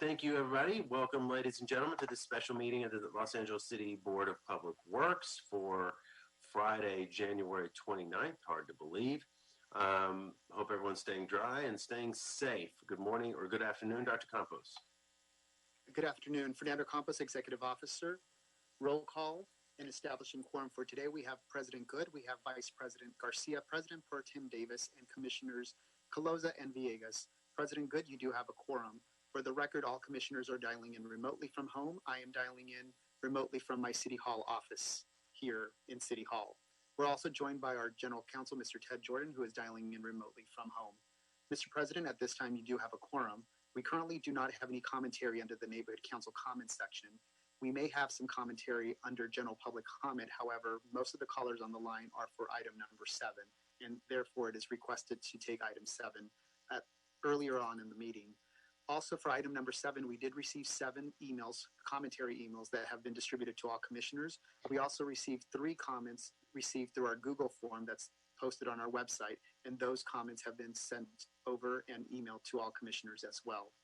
Thank you, everybody. Welcome, ladies and gentlemen, to this special meeting of the Los Angeles City Board of Public Works for Friday, January 29th. Hard to believe. Hope everyone's staying dry and staying safe. Good morning or good afternoon, Dr. Campos. Good afternoon. Fernando Campos, Executive Officer. Roll call and establishing quorum for today. We have President Good, we have Vice President Garcia, President Pro Tem Davis, and Commissioners Caloza and Villegas. President Good, you do have a quorum. For the record, all commissioners are dialing in remotely from home. I am dialing in remotely from my City Hall office here in City Hall. We're also joined by our General Counsel, Mr. Ted Jordan, who is dialing in remotely from home. Mr. President, at this time, you do have a quorum. We currently do not have any commentary under the Neighborhood Council comment section. We may have some commentary under general public comment. However, most of the callers on the line are for item number 7, and therefore it is requested to take item 7 earlier on in the meeting. Also, for item number 7, we did receive 7 emails, commentary emails that have been distributed to all commissioners. We also received 3 comments received through our Google form that's posted on our website, and those comments have been sent over and emailed to all commissioners as well.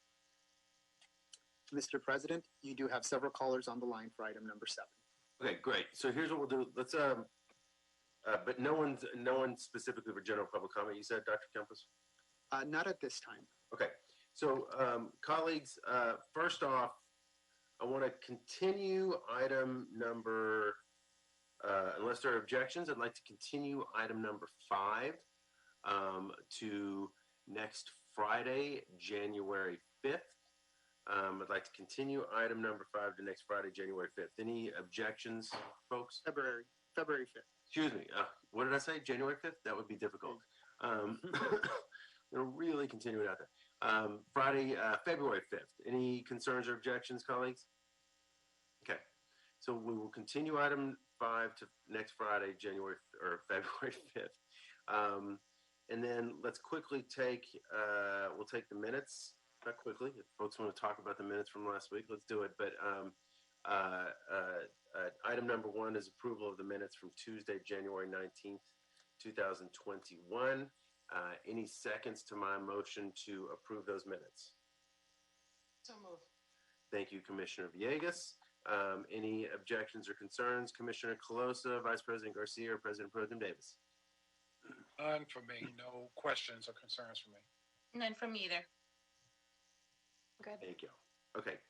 Mr. President, you do have several callers on the line for item number 7. Okay, great. So here's what we'll do. Let's but no one specifically for general public comment. You said, Dr. Campos? Not at this time. Okay. So, colleagues, first off, I want to continue item number, unless there are objections, I'd like to continue item number 5 to next Friday, January 5th. I'd like to continue item number 5 to next Friday, January 5th. Any objections, folks? February 5th. Excuse me. What did I say? January 5th? That would be difficult. We'll really continue it out there. Friday, February 5th. Any concerns or objections, colleagues? Okay. So we will continue item 5 to next Friday, February 5th. And then let's quickly take, we'll take the minutes. Not quickly. If folks want to talk about the minutes from last week, let's do it. But item number 1 is approval of the minutes from Tuesday, January 19th, 2021. Any seconds to my motion to approve those minutes? So moved. Thank you, Commissioner Villegas. Any objections or concerns? Commissioner Caloza, Vice President Garcia, or President Pro Tem Davis? None for me. No questions or concerns for me. None from either. Good. Thank you. Okay.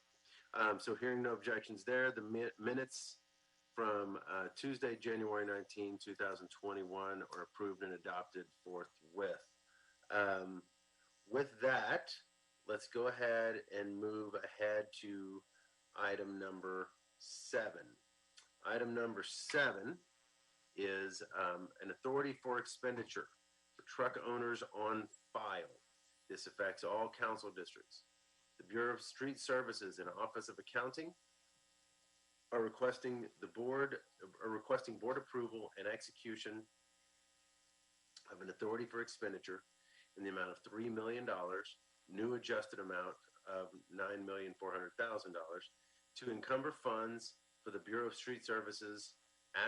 So hearing no objections there, the minutes from Tuesday, January 19, 2021 are approved and adopted forthwith. With that, let's go ahead and move ahead to item number 7. Item number 7 is an authority for expenditure for truck owners on file. This affects all council districts. The Bureau of Street Services and Office of Accounting are requesting board approval and execution of an authority for expenditure in the amount of $3 million, new adjusted amount of $9,400,000 to encumber funds for the Bureau of Street Services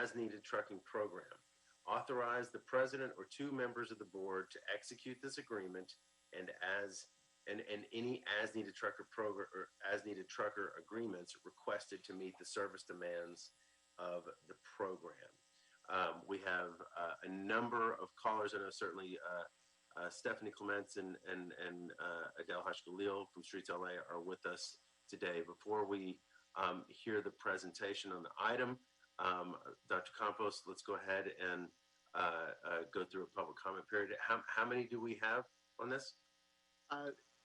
as needed trucking program. Authorize the president or 2 members of the board to execute this agreement and any as-needed trucker program or as-needed trucker agreements requested to meet the service demands of the program. We have a number of callers. I know certainly Stephanie Clements and Adele Hashkalil from Streets LA are with us today. Before we hear the presentation on the item, Dr. Campos, let's go ahead and go through a public comment period. How many do we have on this?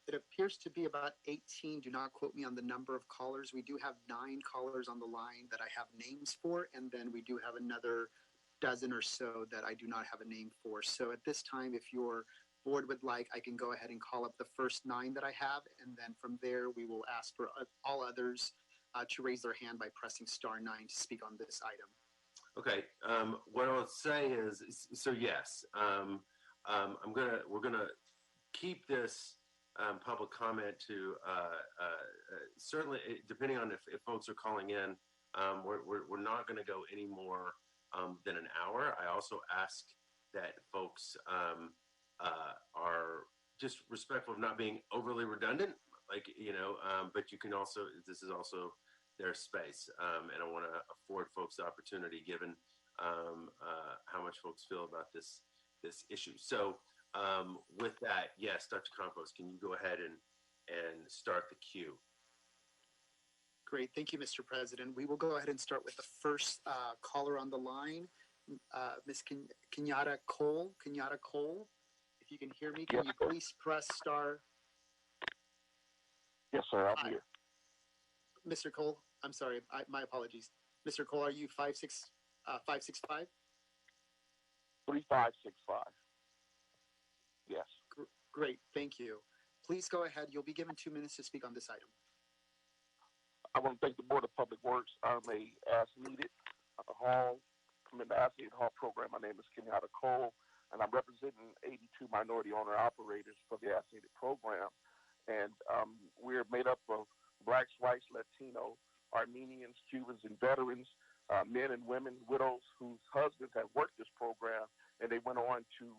It appears to be about 18. Do not quote me on the number of callers. We do have 9 callers on the line that I have names for, and then we do have another dozen or so that I do not have a name for. So at this time, if your board would like, I can go ahead and call up the first 9 that I have, and then from there, we will ask for all others to raise their hand by pressing *9 to speak on this item. Okay. What I'll say is, so yes, we're gonna keep this public comment to certainly, depending on if folks are calling in, we're not going to go any more than an hour. I also ask that folks are just respectful of not being overly redundant. but you can also, this is also their space. And I want to afford folks the opportunity given how much folks feel about this issue. So with that, yes, Dr. Campos, can you go ahead and start the queue? Great. Thank you, Mr. President. We will go ahead and start with the first caller on the line, Ms. Kenyatta Cole. Kenyatta Cole, if you can hear me, can you please press star? Yes, sir. I'm here. Mr. Cole, I'm sorry. My apologies. Mr. Cole, are you 565? 3565. Yes. Great. Thank you. Please go ahead. You'll be given 2 minutes to speak on this item. I want to thank the Board of Public Works. I'm a as-needed hall, I'm in the as-needed hall program. My name is Kenyatta Cole, and I'm representing 82 minority owner operators for the as-needed program. And we're made up of Blacks, whites, Latino, Armenians, Cubans, and veterans, men and women, widows whose husbands have worked this program, and they went on to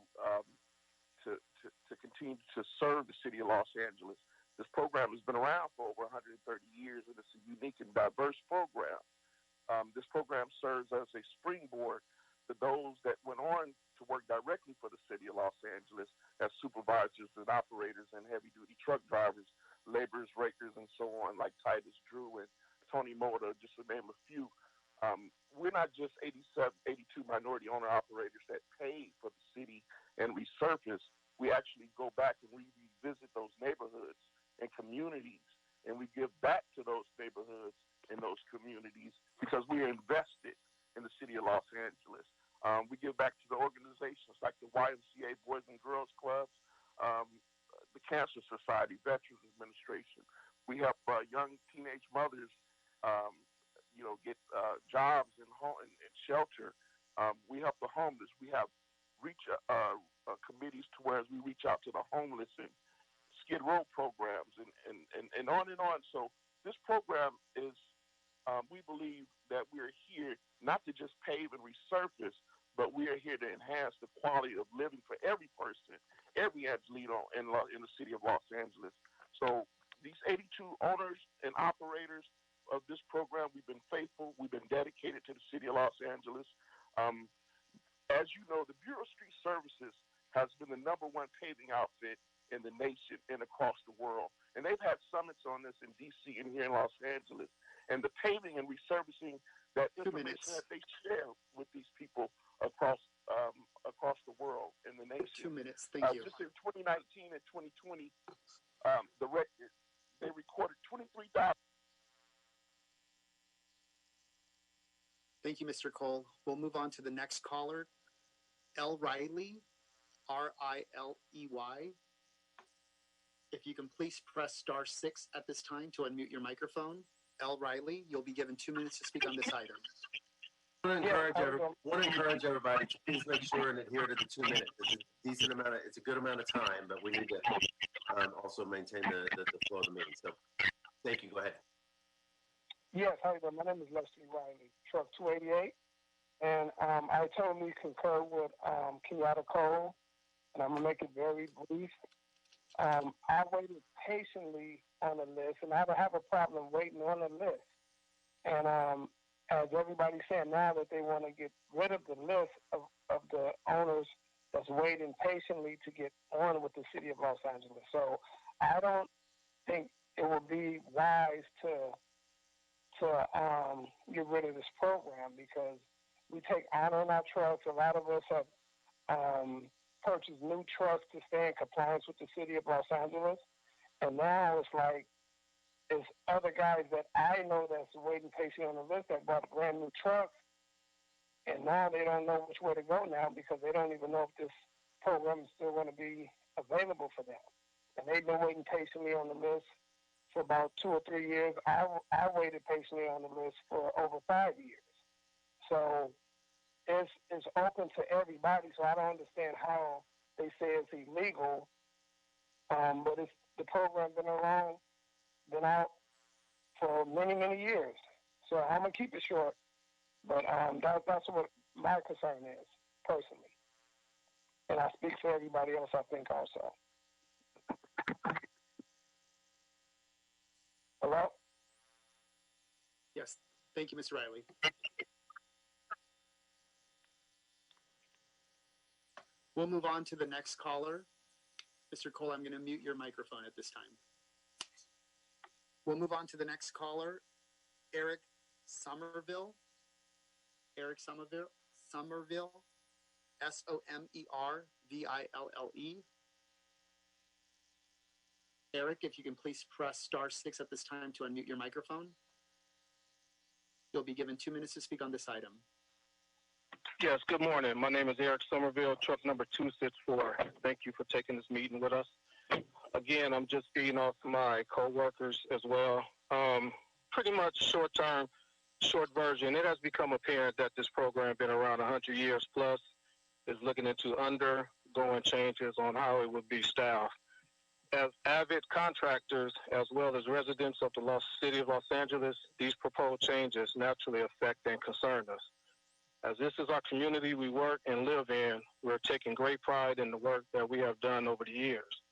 continue to serve the city of Los Angeles. This program has been around for over 130 years, and it's a unique and diverse program. This program serves as a springboard to those that went on to work directly for the city of Los Angeles as supervisors and operators and heavy-duty truck drivers, laborers, rakers, and so on, like Titus Drew and Tony Moda, just to name a few. We're not just 82 minority owner operators that pay for the city and resurface. We actually go back and we revisit those neighborhoods and communities, and we give back to those neighborhoods and those communities because we are invested in the city of Los Angeles. We give back to the organizations like the YMCA Boys and Girls Clubs, the Cancer Society, Veterans Administration. We help young teenage mothers, get jobs and shelter. We help the homeless. We have committees to where we reach out to the homeless and Skid Row programs and on and on. So this program is, we believe that we're here not to just pave and resurface, but we are here to enhance the quality of living for every person, every Angelino in the city of Los Angeles. So these 82 owners and operators of this program, we've been faithful, we've been dedicated to the city of Los Angeles. As you know, the Bureau of Street Services has been the #1 paving outfit in the nation and across the world. And they've had summits on this in D.C. and here in Los Angeles. And the paving and resurfacing, that information that they share with these people across the world and the nation. 2 minutes. Thank you. Just in 2019 and 2020, they recorded 23,000. Thank you, Mr. Cole. We'll move on to the next caller, L. Riley, Riley. If you can please press star 6 at this time to unmute your microphone. L. Riley, you'll be given 2 minutes to speak on this item. I want to encourage everybody to please make sure and adhere to the 2 minutes. It's a good amount of time, but we need to also maintain the flow of the meeting. So thank you. Go ahead. Yes, hi there. My name is Leslie Riley, Truck 288. And I totally concur with Kenyatta Cole, and I'm going to make it very brief. I waited patiently on the list, and I don't have a problem waiting on the list. And as everybody's saying now that they want to get rid of the list of the owners that's waiting patiently to get on with the city of Los Angeles. So I don't think it would be wise to get rid of this program because we take honor in our trucks. A lot of us have purchased new trucks to stay in compliance with the city of Los Angeles. And now it's like, there's other guys that I know that's waiting patiently on the list that bought brand new trucks. And now they don't know which way to go now because they don't even know if this program is still going to be available for them. And they've been waiting patiently on the list for about 2 or 3 years. I waited patiently on the list for over 5 years. So it's open to everybody. So I don't understand how they say it's illegal. But the program been out for many, many years. So I'm going to keep it short. But that's what my concern is, personally. And I speak for everybody else, I think, also. Yes. Thank you, Mr. Riley. We'll move on to the next caller. Mr. Cole, I'm going to mute your microphone at this time. We'll move on to the next caller, Eric Somerville. Eric Somerville, Somerville. Eric, if you can please press *6 at this time to unmute your microphone. You'll be given 2 minutes to speak on this item. Yes, good morning. My name is Eric Somerville, truck number 264. Thank you for taking this meeting with us. Again, I'm just feeding off my coworkers as well. Pretty much short version. It has become apparent that this program, been around 100 years plus, is looking into undergoing changes on how it would be staffed. As avid contractors, as well as residents of the city of Los Angeles, these proposed changes naturally affect and concern us. As this is our community we work and live in, we're taking great pride in the work that we have done over the years.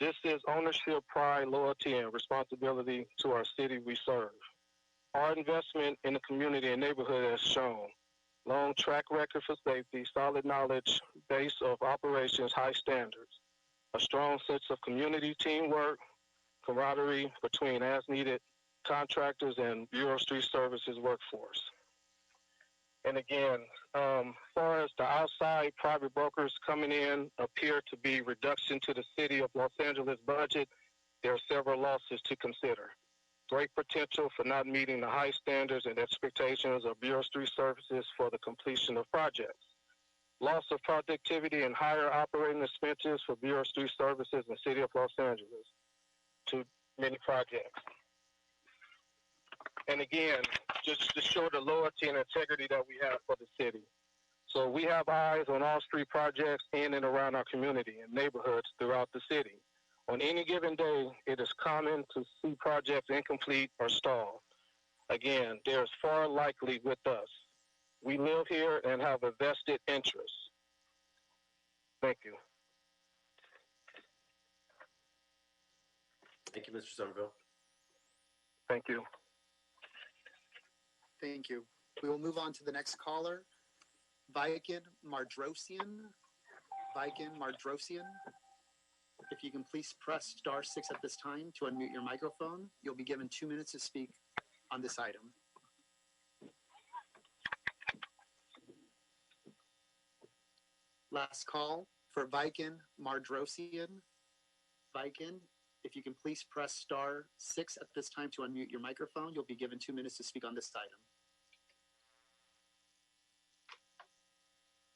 This is ownership, pride, loyalty, and responsibility to our city we serve. Our investment in the community and neighborhood has shown long track record for safety, solid knowledge, base of operations, high standards, a strong sense of community teamwork, camaraderie between as-needed contractors and Bureau of Street Services workforce. And again, as far as the outside private brokers coming in appear to be reduction to the city of Los Angeles budget, there are several losses to consider. Great potential for not meeting the high standards and expectations of Bureau of Street Services for the completion of projects. Loss of productivity and higher operating expenses for Bureau of Street Services in the city of Los Angeles. Too many projects. And again, just to show the loyalty and integrity that we have for the city. So we have eyes on all street projects in and around our community and neighborhoods throughout the city. On any given day, it is common to see projects incomplete or stalled. Again, there's far likely with us. We live here and have a vested interest. Thank you. Thank you, Mr. Somerville. Thank you. Thank you. We will move on to the next caller, Viken Mardrosian. If you can please press *6 at this time to unmute your microphone. You'll be given 2 minutes to speak on this item. Last call for Viken Mardrosian. Viken, if you can please press *6 at this time to unmute your microphone. You'll be given 2 minutes to speak on this item.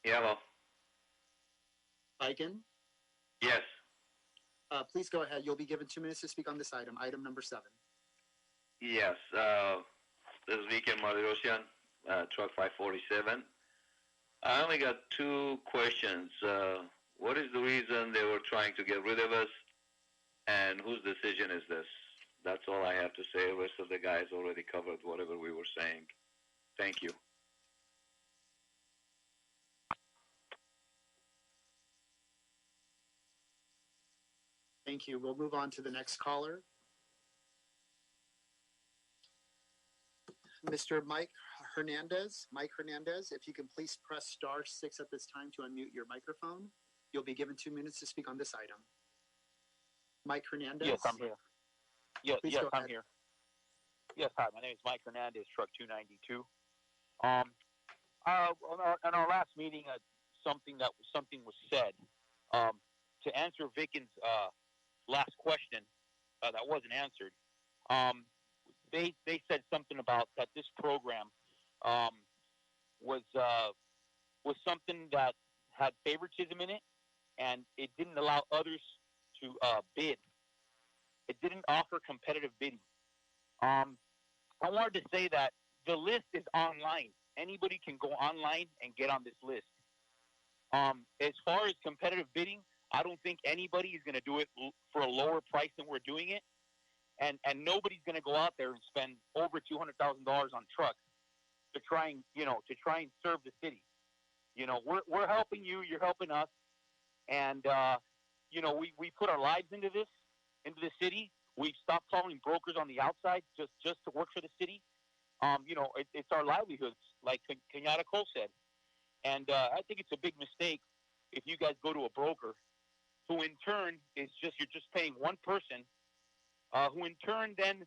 Hello. Viken, Yes. please go ahead. You'll be given 2 minutes to speak on this item, item number 7. Yes. This is Weekend Madirosian, truck 547. I only got 2 questions. What is the reason they were trying to get rid of us, and whose decision is this? That's all I have to say. The rest of the guys already covered whatever we were saying. Thank you. Thank you. We'll move on to the next caller. Mr. Mike Hernandez, if you can please press *6 at this time to unmute your microphone. You'll be given 2 minutes to speak on this item. Mike Hernandez? Yes, I'm here. Yes, I'm ahead. here. Yes, hi, my name is Mike Hernandez, truck 292. On our last meeting, something was said. To answer Viken's last question that wasn't answered, they said something about that this program was something that had favoritism in it, and it didn't allow others to bid. It didn't offer competitive bidding. I wanted to say that the list is online. Anybody can go online and get on this list. As far as competitive bidding, I don't think anybody is going to do it for a lower price than we're doing it. And nobody's going to go out there and spend over $200,000 on trucks to try and serve the city. We're helping you, you're helping us. And, we put our lives into the city. We've stopped calling brokers on the outside just to work for the city. It's our livelihoods, like Kenyatta Cole said. And I think it's a big mistake if you guys go to a broker who in turn you're just paying one person, who in turn then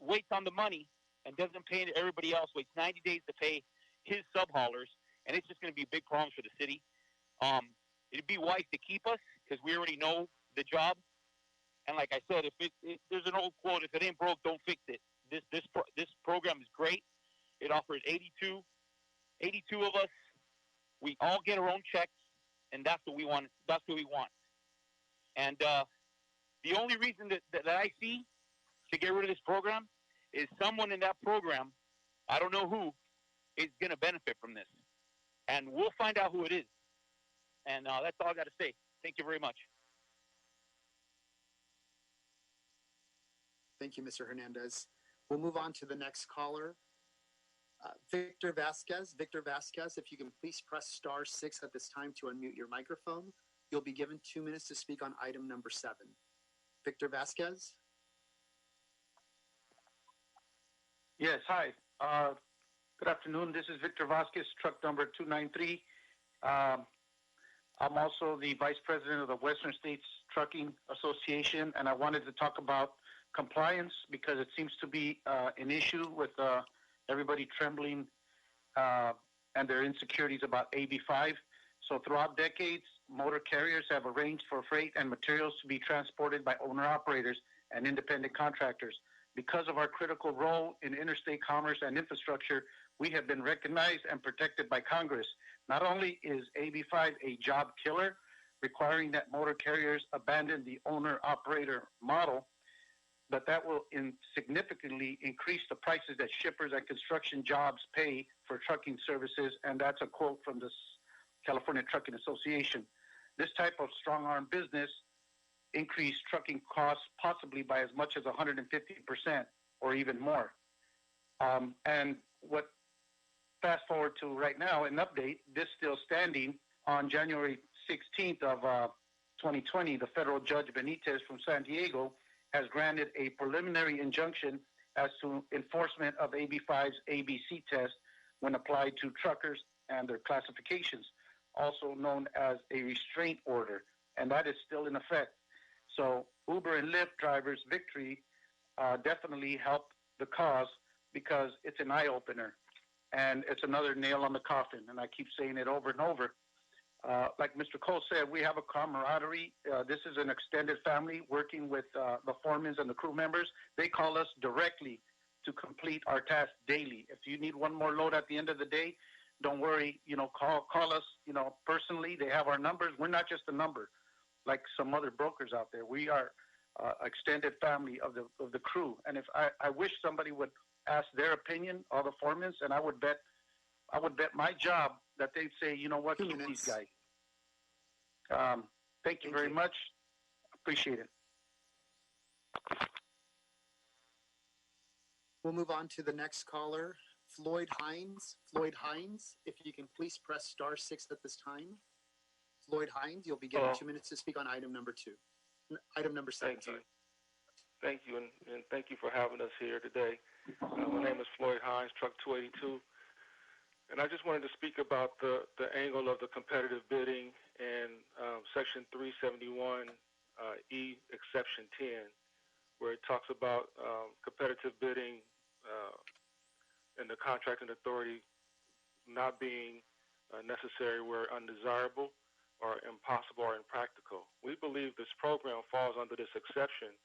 waits on the money and doesn't pay everybody else, waits 90 days to pay his sub-haulers, and it's just going to be big problems for the city. It'd be wise to keep us because we already know the job. And like I said, if there's an old quote, if it ain't broke, don't fix it. This program is great. It offers 82 of us. We all get our own checks, and that's what we want. That's what we want. And the only reason that I see to get rid of this program is someone in that program, I don't know who, is going to benefit from this. And we'll find out who it is. And that's all I got to say. Thank you very much. Thank you, Mr. Hernandez. We'll move on to the next caller. Victor Vasquez. Victor Vasquez, if you can please press *6 at this time to unmute your microphone. You'll be given 2 minutes to speak on item number 7. Victor Vasquez. Yes, hi. Good afternoon. This is Victor Vasquez, truck number 293. I'm also the vice president of the Western States Trucking Association, and I wanted to talk about compliance because it seems to be an issue with everybody trembling and their insecurities about AB5. So throughout decades, motor carriers have arranged for freight and materials to be transported by owner-operators and independent contractors. Because of our critical role in interstate commerce and infrastructure, we have been recognized and protected by Congress. Not only is AB5 a job killer, requiring that motor carriers abandon the owner-operator model, but that will significantly increase the prices that shippers and construction jobs pay for trucking services, and that's a quote from the California Trucking Association. This type of strong-arm business increased trucking costs possibly by as much as 150% or even more. And what fast forward to right now, an update, this still standing on January 16th of 2020, the federal judge Benitez from San Diego has granted a preliminary injunction as to enforcement of AB5's ABC test when applied to truckers and their classifications, also known as a restraint order, and that is still in effect. So Uber and Lyft drivers' victory definitely helped the cause because it's an eye-opener and it's another nail on the coffin, and I keep saying it over and over. Like Mr. Cole said, we have a camaraderie. This is an extended family working with the foremen and the crew members. They call us directly to complete our task daily. If you need one more load at the end of the day, don't worry, call us, personally. They have our numbers. We're not just a number like some other brokers out there. We are extended family of the crew. And if I wish somebody would ask their opinion, all the foremen, and I would bet my job that they'd say, you know what, keep these guys. Thank you very much. Appreciate it. We'll move on to the next caller, Floyd Hines. Floyd Hines, if you can please press *6 at this time. Floyd Hines, you'll be given 2 minutes to speak on item number 2. Item number 7. Thank you, and thank you for having us here today. My name is Floyd Hines, Truck 282, and I just wanted to speak about the angle of the competitive bidding and Section 371 E, Exception 10, where it talks about competitive bidding and the contracting authority not being necessary where undesirable or impossible or impractical. We believe this program falls under this exception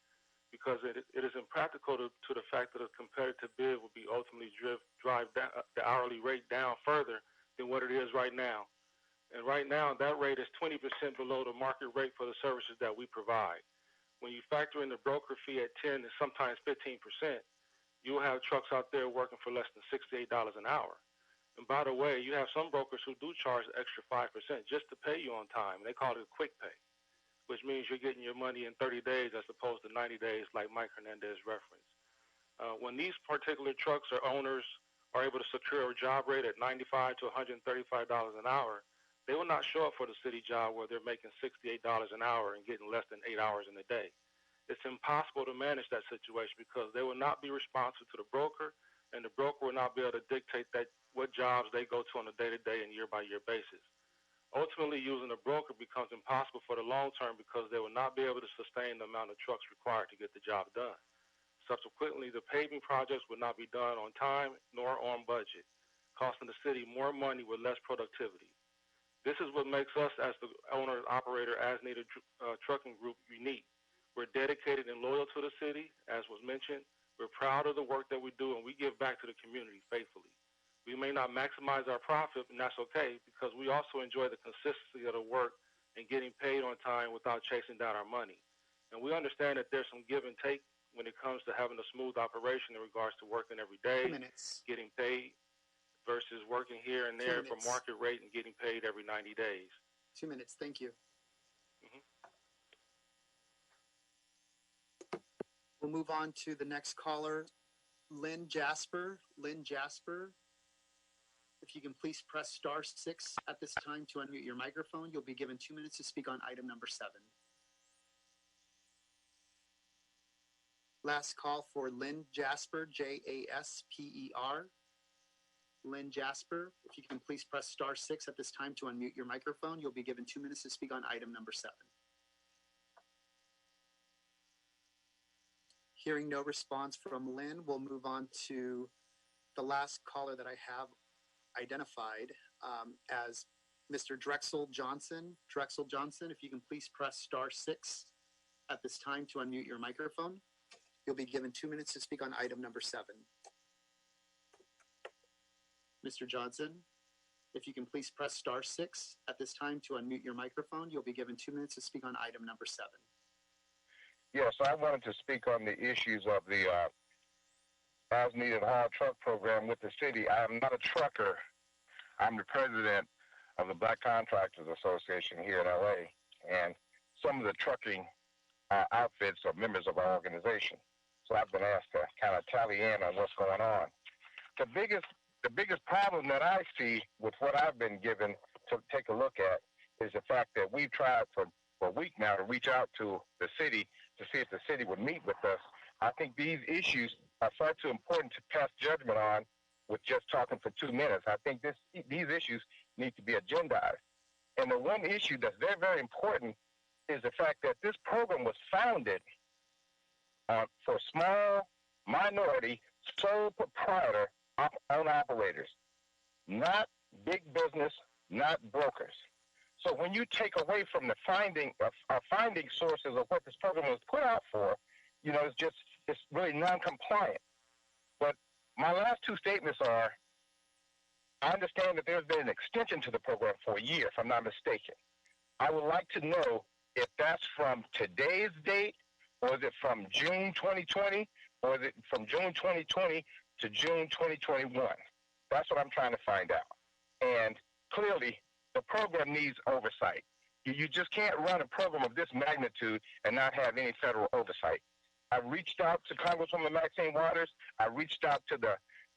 because it is impractical to the fact that a competitive bid will be ultimately drive down, the hourly rate down further than what it is right now. And right now, that rate is 20% below the market rate for the services that we provide. When you factor in the broker fee at 10 and sometimes 15%, you'll have trucks out there working for less than $68 an hour. And by the way, you have some brokers who do charge the extra 5% just to pay you on time. They call it a quick pay, which means you're getting your money in 30 days as opposed to 90 days like Mike Hernandez referenced. When these particular trucks or owners are able to secure a job rate at $95 to $135 an hour, they will not show up for the city job where they're making $68 an hour and getting less than 8 hours in a day. It's impossible to manage that situation because they will not be responsive to the broker. and the broker will not be able to dictate what jobs they go to on a day-to-day and year-by-year basis. Ultimately, using a broker becomes impossible for the long term because they will not be able to sustain the amount of trucks required to get the job done. Subsequently, the paving projects will not be done on time nor on budget, costing the city more money with less productivity. This is what makes us, as the owner and operator, as needed trucking group, unique. We're dedicated and loyal to the city, as was mentioned. We're proud of the work that we do, and we give back to the community faithfully. We may not maximize our profit, and that's okay, because we also enjoy the consistency of the work and getting paid on time without chasing down our money. And we understand that there's some give and take when it comes to having a smooth operation in regards to working every day, getting paid, versus working here and there for market rate and getting paid every 90 days. 2 minutes. Thank you. We'll move on to the next caller, Lynn Jasper. Lynn Jasper, if you can please press *6 at this time to unmute your microphone. You'll be given 2 minutes to speak on item number 7. Last call for Lynn Jasper, Jasper. Lynn Jasper, if you can please press *6 at this time to unmute your microphone. You'll be given 2 minutes to speak on item number 7. Hearing no response from Lynn, we'll move on to the last caller that I have identified as Mr. Drexel Johnson. Drexel Johnson, if you can please press *6 at this time to unmute your microphone. You'll be given 2 minutes to speak on item number 7. Mr. Johnson, if you can please press *6 at this time to unmute your microphone. You'll be given 2 minutes to speak on item number 7. Yes, I wanted to speak on the issues of the as-needed haul truck program with the city. I am not a trucker. I'm the president of the Black Contractors Association here in LA, and some of the trucking outfits are members of our organization. So I've been asked to kind of tally in on what's going on. The biggest problem that I see with what I've been given to take a look at is the fact that we've tried for a week now to reach out to the city to see if the city would meet with us. I think these issues are far too important to pass judgment on with just talking for 2 minutes. I think these issues need to be agendized. And the one issue that's very, very important is the fact that this program was founded for small, minority, sole proprietor owner-operators, not big business, not brokers. So when you take away from the finding sources of what this program was put out for, it's really non-compliant. But my last 2 statements are, I understand that there's been an extension to the program for a year, if I'm not mistaken. I would like to know if that's from today's date, or is it from June 2020, or is it from June 2020 to June 2021? That's what I'm trying to find out. And clearly, the program needs oversight. You just can't run a program of this magnitude and not have any federal oversight. I reached out to Congresswoman Maxine Waters. I reached out to the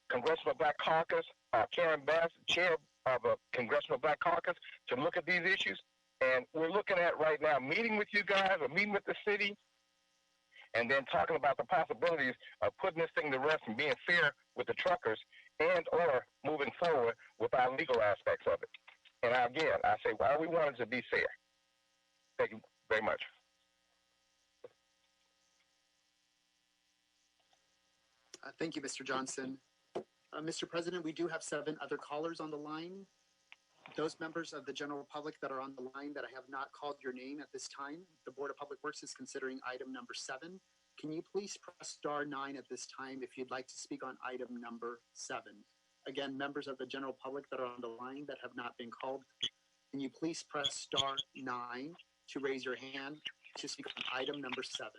Congressional Black Caucus, Karen Bass, chair of a Congressional Black Caucus, to look at these issues. And we're looking at right now meeting with you guys, or meeting with the city, and then talking about the possibilities of putting this thing to rest and being fair with the truckers, and or moving forward with our legal aspects of it. And again, I say, all we want is to be fair. Thank you very much. Thank you, Mr. Johnson. Mr. President, we do have 7 other callers on the line. Those members of the general public that are on the line that I have not called your name at this time, the Board of Public Works is considering item number 7. Can you please press *9 at this time if you'd like to speak on item number 7? Again, members of the general public that are on the line that have not been called, can you please press *9 to raise your hand to speak on item number 7?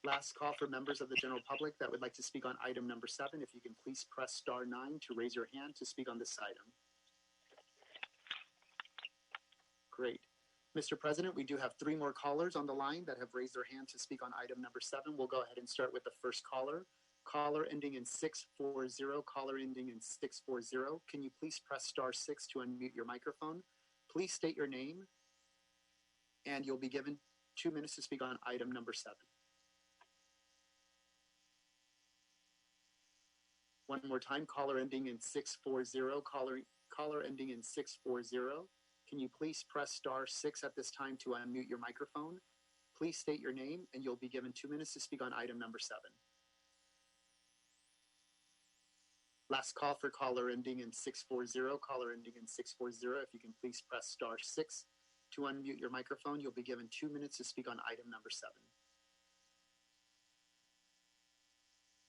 Last call for members of the general public that would like to speak on item number 7. If you can please press *9 to raise your hand to speak on this item. Great. Mr. President, we do have 3 more callers on the line that have raised their hand to speak on item number 7. We'll go ahead and start with the first caller. Caller ending in 640, caller ending in 640. Can you please press *6 to unmute your microphone? Please state your name, and you'll be given 2 minutes to speak on item number 7. One more time, caller ending in 640, caller ending in 640. Can you please press *6 at this time to unmute your microphone? Please state your name, and you'll be given 2 minutes to speak on item number 7. Last call for caller ending in 640, caller ending in 640. If you can please press *6 to unmute your microphone, you'll be given 2 minutes to speak on item number 7.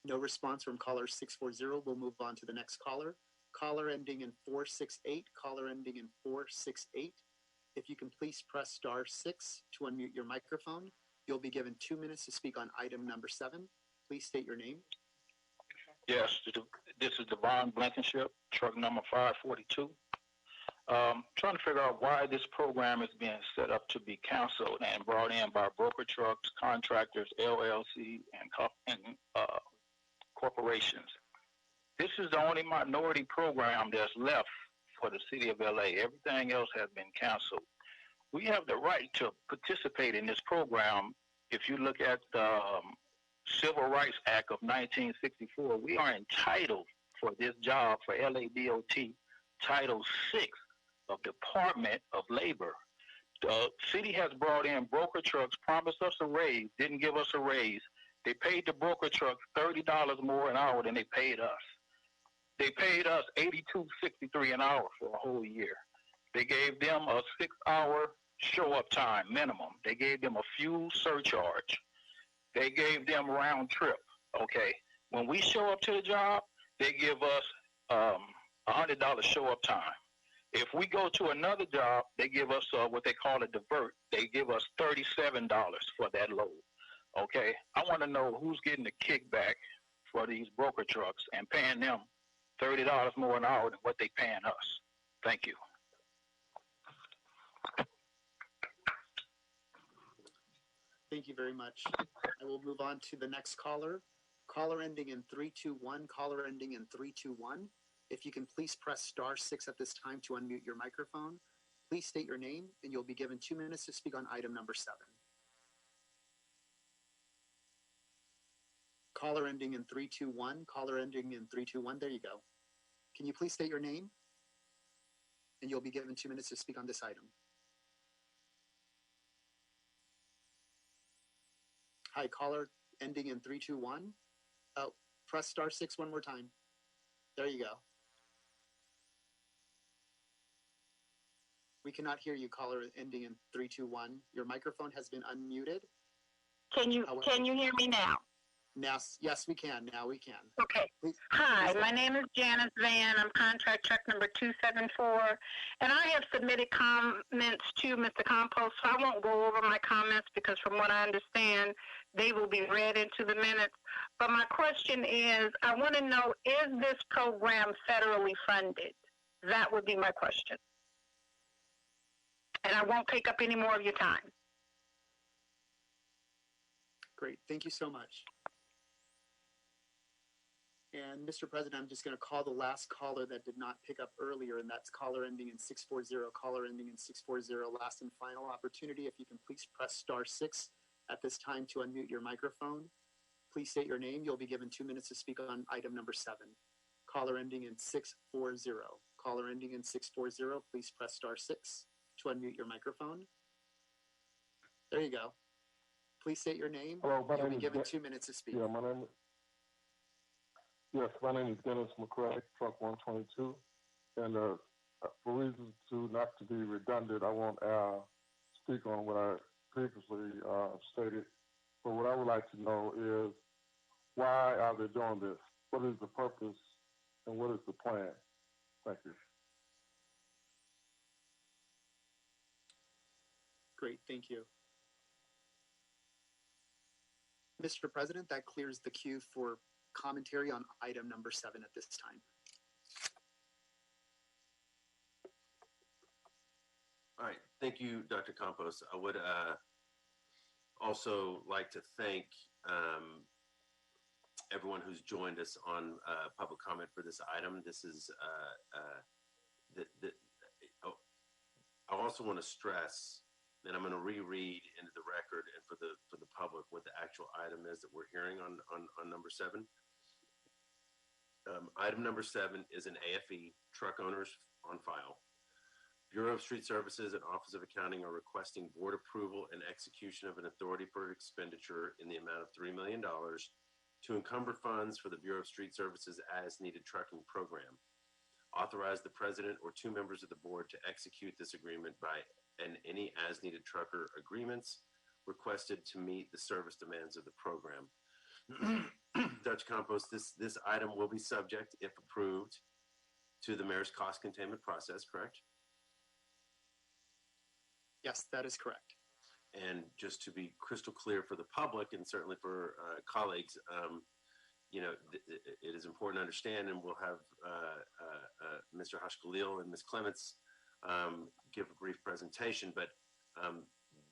No response from caller 640. We'll move on to the next caller. Caller ending in 468, caller ending in 468. If you can please press *6 to unmute your microphone, you'll be given 2 minutes to speak on item number 7. Please state your name. Yes, this is Devon Blankenship, truck number 542. Trying to figure out why this program is being set up to be canceled and brought in by broker trucks, contractors, LLC, and corporations. This is the only minority program that's left for the city of LA. Everything else has been canceled. We have the right to participate in this program. If you look at the Civil Rights Act of 1964, we are entitled for this job for LADOT Title VI of Department of Labor. The city has brought in broker trucks, promised us a raise, didn't give us a raise. They paid the broker trucks $30 more an hour than they paid us. They paid us $82.63 an hour for a whole year. They gave them a 6-hour show-up time minimum. They gave them a fuel surcharge. They gave them round trip. Okay, when we show up to the job, they give us $100 show-up time. If we go to another job, they give us what they call a divert. They give us $37 for that load. Okay, I want to know who's getting the kickback for these broker trucks and paying them $30 more an hour than what they paying us. Thank you. Thank you very much. I will move on to the next caller. Caller ending in 321, caller ending in 321. If you can please press *6 at this time to unmute your microphone. Please state your name, and you'll be given 2 minutes to speak on item number 7. Caller ending in 321, caller ending in 321. There you go. Can you please state your name? And you'll be given 2 minutes to speak on this item. Hi, caller ending in 321. Oh, press *6 one more time. There you go. We cannot hear you, caller ending in 321. Your microphone has been unmuted. Can you hear me now? Now, yes, we can. Now we can. Okay. Hi, my name is Janice Van. I'm contract check number 274, and I have submitted comments to Mr. Campos, so I won't go over my comments because from what I understand, they will be read into the minutes. But my question is, I want to know, is this program federally funded? That would be my question. And I won't take up any more of your time. Great. Thank you so much. And Mr. President, I'm just going to call the last caller that did not pick up earlier, and that's caller ending in 640, caller ending in 640. Last and final opportunity. If you can please press *6 at this time to unmute your microphone. Please state your name. You'll be given 2 minutes to speak on item number 7. Caller ending in 640. Caller ending in 640. Please press *6 to unmute your microphone. There you go. Please state your name. Hello, my You'll name be is given 2 minutes to speak. Yeah, my name is Dennis McCray, truck 122. And for reasons not to be redundant, I won't speak on what I previously stated. But what I would like to know is, why are they doing this? What is the purpose and what is the plan? Thank you. Great, thank you. Mr. President, that clears the queue for commentary on item number 7 at this time. All right. Thank you, Dr. Campos. I would also like to thank everyone who's joined us on public comment for this item. This is, I also want to stress, and I'm going to reread into the record and for the public what the actual item is that we're hearing on number 7. Item number 7 is an AFE, truck owners on file. Bureau of Street Services and Office of Accounting are requesting board approval and execution of an authority for expenditure in the amount of $3 million to encumber funds for the Bureau of Street Services as needed trucking program. Authorize the president or 2 members of the board to execute this agreement by any as needed trucker agreements requested to meet the service demands of the program. Dutch Campos, this item will be subject, if approved, to the mayor's cost containment process, correct? Yes, that is correct. And just to be crystal clear for the public and certainly for colleagues, it is important to understand, and we'll have Mr. Hashkalil and Ms. Clements give a brief presentation, but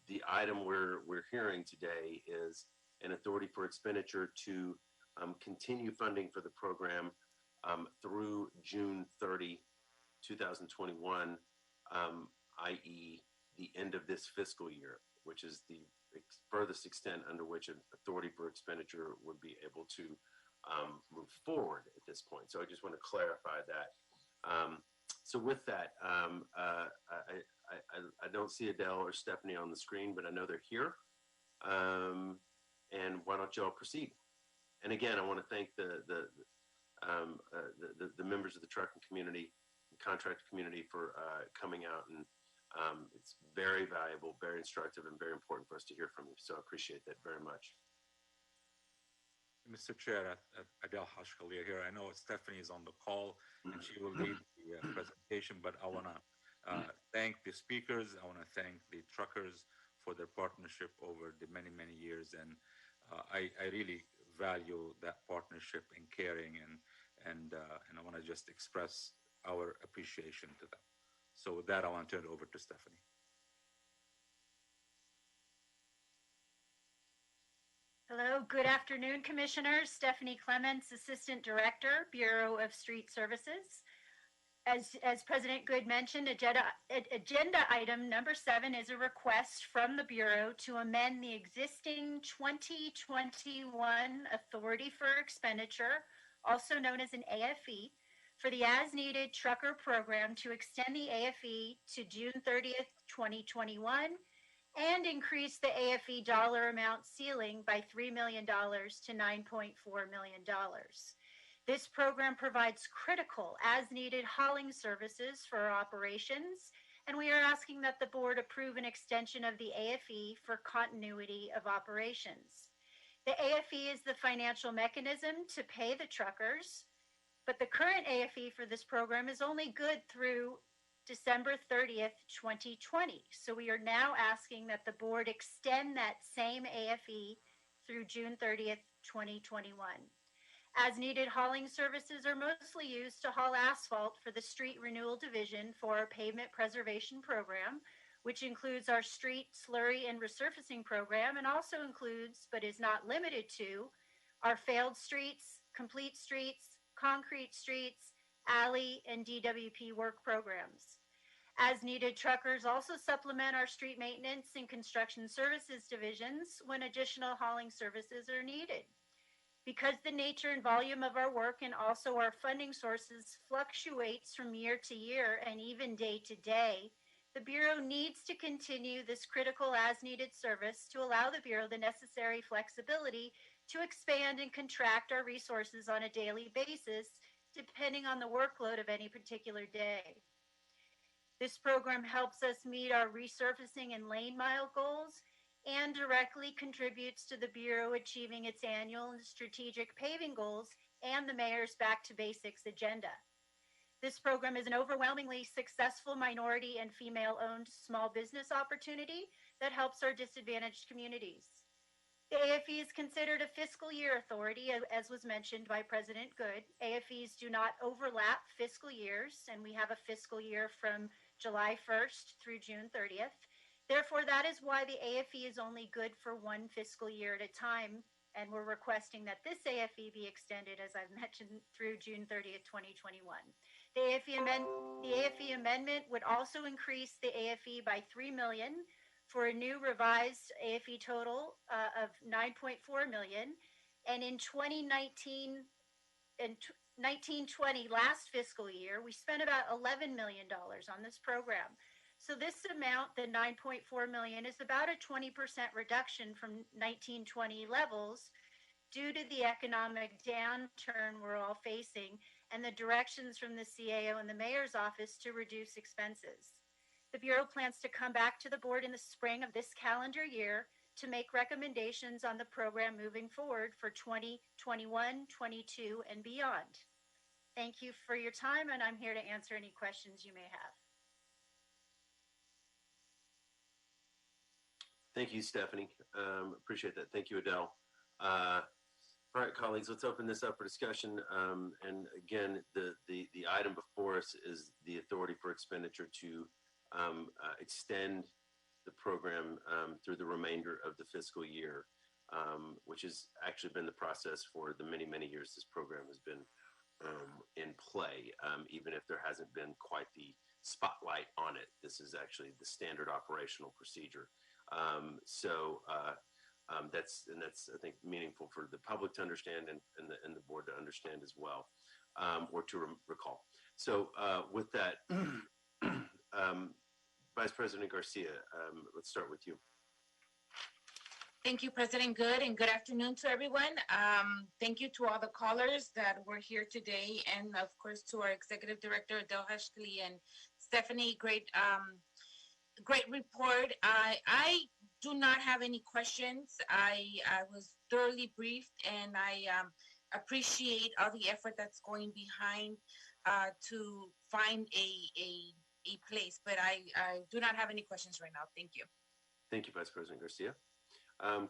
the item we're hearing today is an authority for expenditure to continue funding for the program through June 30, 2021, i.e. the end of this fiscal year, which is the furthest extent under which an authority for expenditure would be able to move forward at this point. So I just want to clarify that. So with that, I don't see Adele or Stephanie on the screen, but I know they're here. And why don't y'all proceed? And again, I want to thank the members of the trucking community, the contractor community for coming out, and it's very valuable, very instructive, and very important for us to hear from you. So I appreciate that very much. Mr. Chair, Adele Hashkalia here. I know Stephanie is on the call and she will lead the presentation, but I want to thank the speakers. I want to thank the truckers for their partnership over the many, many years. And I really value that partnership and caring, and I want to just express our appreciation to them. So with that, I want to turn it over to Stephanie. Hello, good afternoon, Commissioners. Stephanie Clements, Assistant Director, Bureau of Street Services. As President Good mentioned, agenda item number 7 is a request from the Bureau to amend the existing 2021 Authority for Expenditure, also known as an AFE, for the as-needed trucker program to extend the AFE to June 30th, 2021, and increase the AFE dollar amount ceiling by $3 million to $9.4 million. This program provides critical as-needed hauling services for our operations, and we are asking that the board approve an extension of the AFE for continuity of operations. The AFE is the financial mechanism to pay the truckers, but the current AFE for this program is only good through December 30th, 2020. So we are now asking that the board extend that same AFE through June 30th, 2021. As needed hauling services are mostly used to haul asphalt for the Street Renewal Division for our pavement preservation program, which includes our street slurry and resurfacing program, and also includes, but is not limited to, our failed streets, complete streets, concrete streets, alley, and DWP work programs. As needed truckers also supplement our street maintenance and construction services divisions when additional hauling services are needed. Because the nature and volume of our work and also our funding sources fluctuates from year to year and even day to day, the Bureau needs to continue this critical as-needed service to allow the Bureau the necessary flexibility to expand and contract our resources on a daily basis, depending on the workload of any particular day. This program helps us meet our resurfacing and lane mile goals and directly contributes to the Bureau achieving its annual and strategic paving goals and the Mayor's Back to Basics agenda. This program is an overwhelmingly successful minority and female-owned small business opportunity that helps our disadvantaged communities. The AFE is considered a fiscal year authority, as was mentioned by President Good. AFEs do not overlap fiscal years, and we have a fiscal year from July 1st through June 30th. Therefore, that is why the AFE is only good for one fiscal year at a time, and we're requesting that this AFE be extended, as I've mentioned, through June 30th, 2021. The AFE amendment would also increase the AFE by $3 million for a new revised AFE total of $9.4 million. And in 2019, 1920 last fiscal year, we spent about $11 million on this program. So this amount, the 9.4 million, is about a 20% reduction from 1920 levels due to the economic downturn we're all facing and the directions from the CAO and the mayor's office to reduce expenses. The Bureau plans to come back to the board in the spring of this calendar year to make recommendations on the program moving forward for 2021, 22, and beyond. Thank you for your time, and I'm here to answer any questions you may have. Thank you, Stephanie. Appreciate that. Thank you, Adele. All right, colleagues, let's open this up for discussion. And again, the item before us is the authority for expenditure to extend the program through the remainder of the fiscal year, which has actually been the process for the many, many years this program has been in play, even if there hasn't been quite the spotlight on it. This is actually the standard operational procedure. That's I think meaningful for the public to understand and the board to understand as well, or to recall. So with that, Vice President Garcia, let's start with you. Thank you, President Good, and good afternoon to everyone. Thank you to all the callers that were here today, and of course to our Executive Director, Adele Hashkali, and Stephanie. Great report. I do not have any questions. I was thoroughly briefed, and I appreciate all the effort that's going behind to find a place. But I do not have any questions right now. Thank you. Thank you, Vice President Garcia.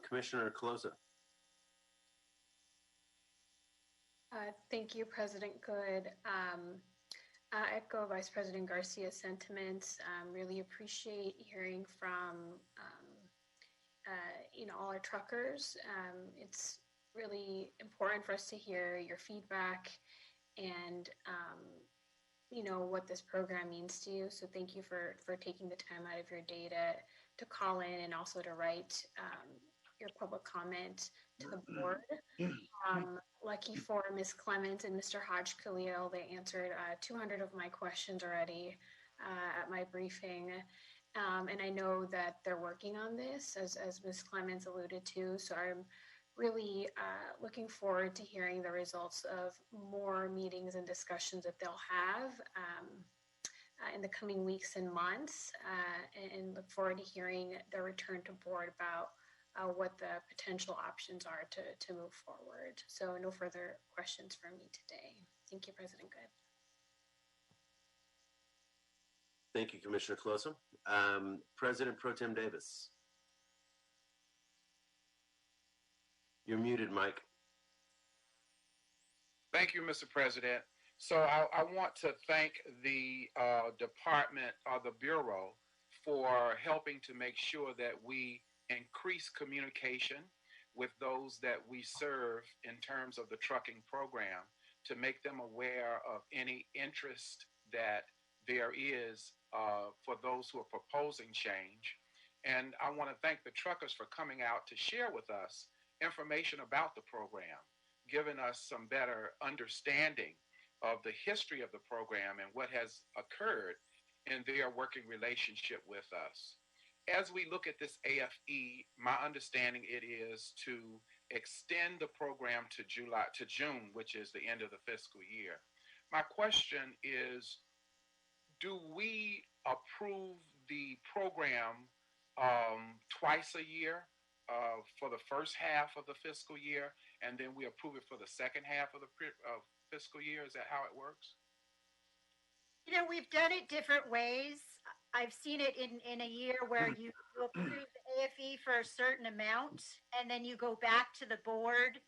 Commissioner Colosa. Thank you, President Good. I echo Vice President Garcia's sentiments. Really appreciate hearing from all our truckers. It's really important for us to hear your feedback and what this program means to you. So thank you for taking the time out of your day to call in and also to write your public comment to the board. Lucky for Ms. Clements and Mr. Hodge Khalil, they answered 200 of my questions already at my briefing. And I know that they're working on this, as Ms. Clements alluded to. So I'm really looking forward to hearing the results of more meetings and discussions that they'll have in the coming weeks and months, and look forward to hearing their return to board about what the potential options are to move forward. So no further questions from me today. Thank you, President Good. Thank you, Commissioner Colosa. President Pro Tem Davis. You're muted, Mike. Thank you, Mr. President. So I want to thank the department or the Bureau for helping to make sure that we increase communication with those that we serve in terms of the trucking program to make them aware of any interest that there is for those who are proposing change. And I want to thank the truckers for coming out to share with us information about the program, giving us some better understanding of the history of the program and what has occurred in their working relationship with us. As we look at this AFE, my understanding it is to extend the program to June, which is the end of the fiscal year. My question is, do we approve the program twice a year for the first half of the fiscal year, and then we approve it for the second half of the fiscal year? Is that how it works? We've done it different ways. I've seen it in a year where you approve the AFE for a certain amount, and then you go back to the board,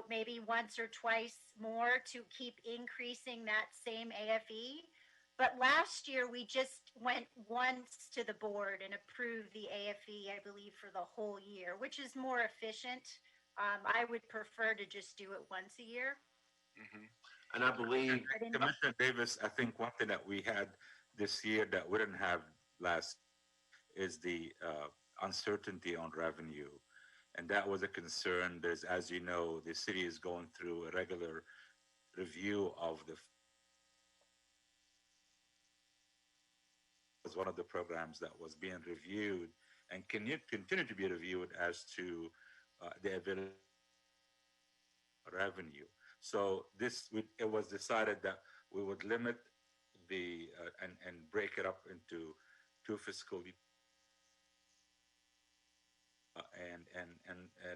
maybe once or twice more to keep increasing that same AFE. But last year, we just went once to the board and approved the AFE, I believe, for the whole year, which is more efficient. I would prefer to just do it once a year. Mm-hmm. And I believe, Commissioner Davis, I think one thing that we had this year that we didn't have last is the uncertainty on revenue. And that was a concern. As you know, the city is going through a regular review of the was one of the programs that was being reviewed and continue to be reviewed as to the available revenue. So it was decided that we would limit the and break it up into two fiscal and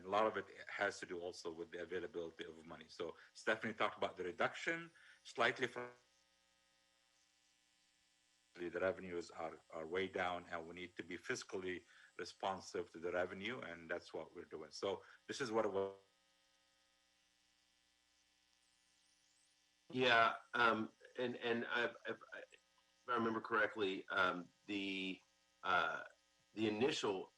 a lot of it has to do also with the availability of money. So Stephanie talked about the reduction slightly from the revenues are way down, and we need to be fiscally responsive to the revenue, and that's what we're doing. So this is what it was. Yeah, and if I remember correctly, the initial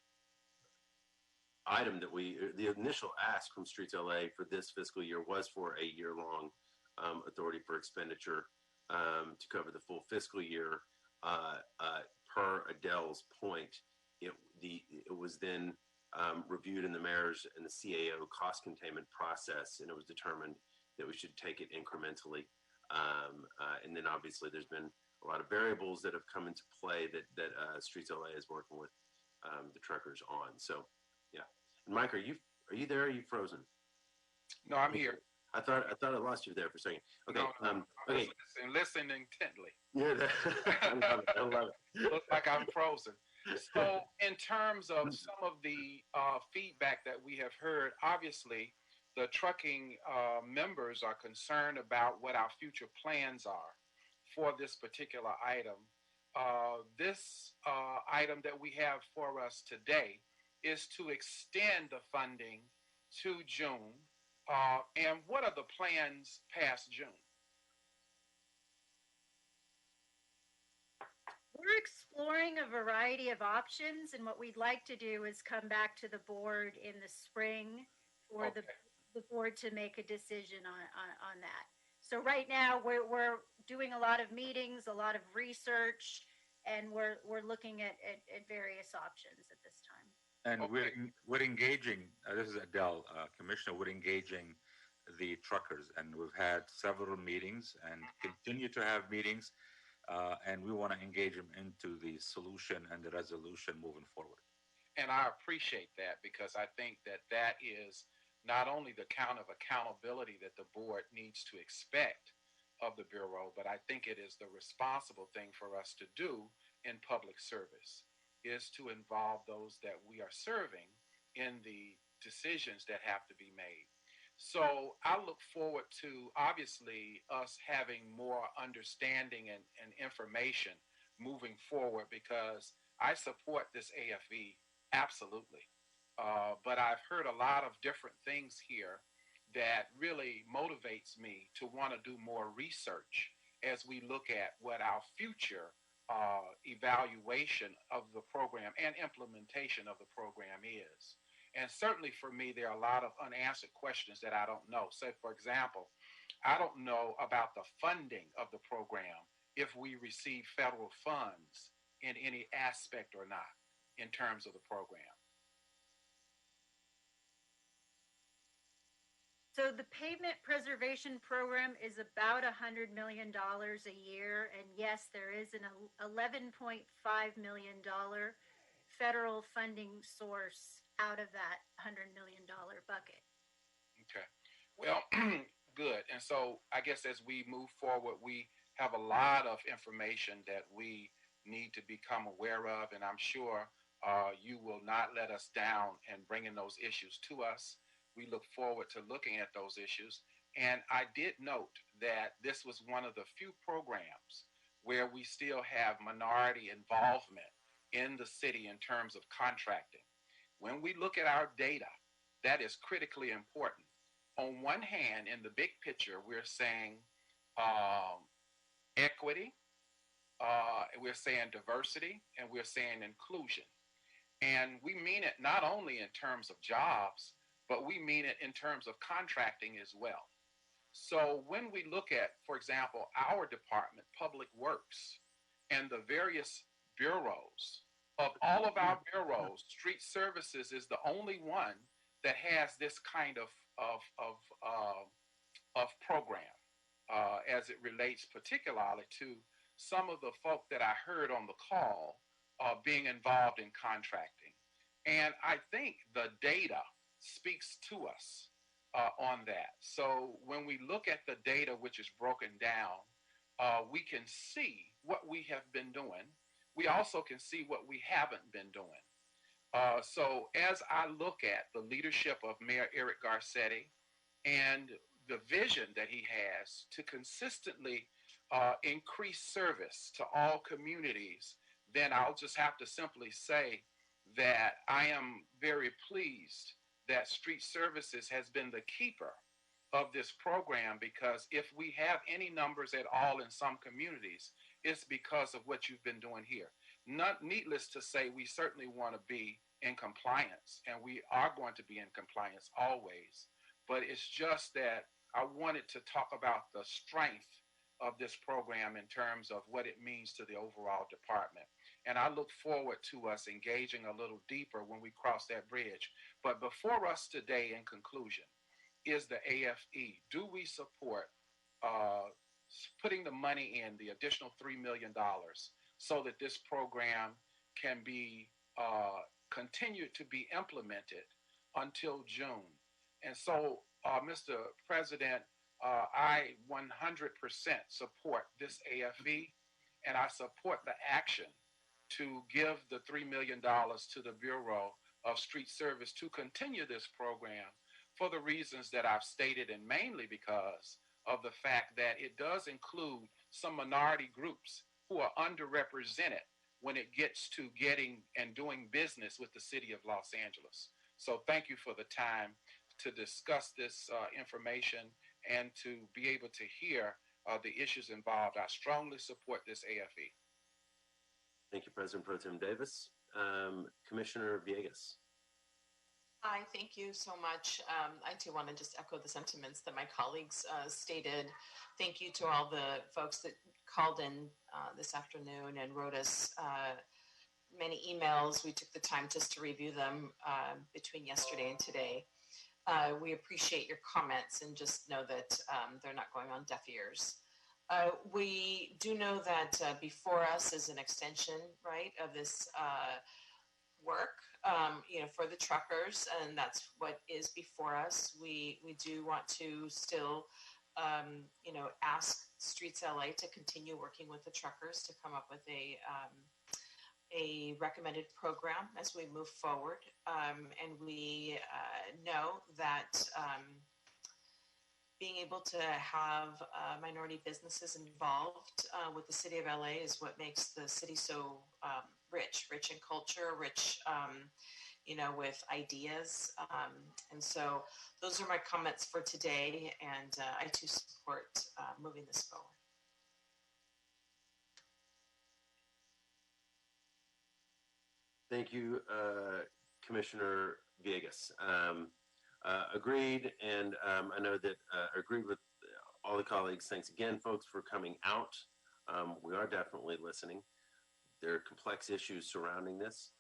item the initial ask from Streets LA for this fiscal year was for a year-long authority for expenditure to cover the full fiscal year. Per Adele's point, it was then reviewed in the mayor's and the CAO cost containment process, and it was determined that we should take it incrementally. And then obviously there's been a lot of variables that have come into play that Streets LA is working with the truckers on. So, yeah. And Mike, are you there? Or are you frozen? No, I'm here. I thought I lost you there for a second. Okay. No, okay. Listen intently. Yeah, I love it. Looks like I'm frozen. So, in terms of some of the feedback that we have heard, obviously, the trucking members are concerned about what our future plans are for this particular item. This item that we have for us today is to extend the funding to June. And what are the plans past June? We're exploring a variety of options, and what we'd like to do is come back to the board in the spring for the board to make a decision on that. So right now we're doing a lot of meetings, a lot of research, and we're looking at various options at this time. And we're engaging. This is Adele, Commissioner. We're engaging the truckers, and we've had several meetings and continue to have meetings. And we want to engage them into the solution and the resolution moving forward. And I appreciate that, because I think that is not only the count of accountability that the board needs to expect of the Bureau, but I think it is the responsible thing for us to do in public service, is to involve those that we are serving in the decisions that have to be made. So I look forward to, obviously, us having more understanding and information moving forward, because I support this AFE, absolutely. But I've heard a lot of different things here that really motivates me to want to do more research as we look at what our future evaluation of the program and implementation of the program is. And certainly for me, there are a lot of unanswered questions that I don't know. So, for example, I don't know about the funding of the program, if we receive federal funds in any aspect or not in terms of the program. So the pavement preservation program is about $100 million a year. And yes, there is an $11.5 million federal funding source out of that $100 million bucket. Okay. Well, good. And so I guess as we move forward, we have a lot of information that we need to become aware of. And I'm sure you will not let us down in bringing those issues to us. We look forward to looking at those issues. And I did note that this was one of the few programs where we still have minority involvement in the city in terms of contracting. When we look at our data, that is critically important. On one hand, in the big picture, we're saying equity, we're saying diversity, and we're saying inclusion. And we mean it not only in terms of jobs, but we mean it in terms of contracting as well. So when we look at, for example, our department, Public Works, and the various bureaus, of all of our bureaus, Street Services is the only one that has this kind of program. as it relates particularly to some of the folk that I heard on the call being involved in contracting. And I think the data speaks to us on that. So when we look at the data, which is broken down, we can see what we have been doing. We also can see what we haven't been doing. So as I look at the leadership of Mayor Eric Garcetti and the vision that he has to consistently increase service to all communities, then I'll just have to simply say that I am very pleased that Street Services has been the keeper of this program, because if we have any numbers at all in some communities, it's because of what you've been doing here. Not needless to say, we certainly want to be in compliance, and we are going to be in compliance always. But it's just that I wanted to talk about the strength of this program in terms of what it means to the overall department. And I look forward to us engaging a little deeper when we cross that bridge. But before us today, in conclusion, is the AFE. Do we support putting the money in, the additional $3 million, so that this program can be continued to be implemented until June? And so, Mr. President, I 100% support this AFE, and I support the action to give the $3 million to the Bureau of Street Service to continue this program for the reasons that I've stated, and mainly because of the fact that it does include some minority groups who are underrepresented when it gets to getting and doing business with the city of Los Angeles. So thank you for the time to discuss this information and to be able to hear the issues involved. I strongly support this AFE. Thank you, President Pro Tem Davis. Commissioner Villegas. Hi, thank you so much. I too want to just echo the sentiments that my colleagues stated. Thank you to all the folks that called in this afternoon and wrote us many emails. We took the time just to review them between yesterday and today. We appreciate your comments and just know that they're not going on deaf ears. We do know that before us is an extension, right, of this work, for the truckers, and that's what is before us. We do want to still, ask Streets LA to continue working with the truckers to come up with a recommended program as we move forward. And we know that being able to have minority businesses involved with the city of LA is what makes the city so rich in culture, rich, with ideas. And so those are my comments for today, and I too support moving this forward. Thank you, Commissioner Villegas. Agreed, and I know that agreed with all the colleagues. Thanks again, folks, for coming out. We are definitely listening. There are complex issues surrounding this,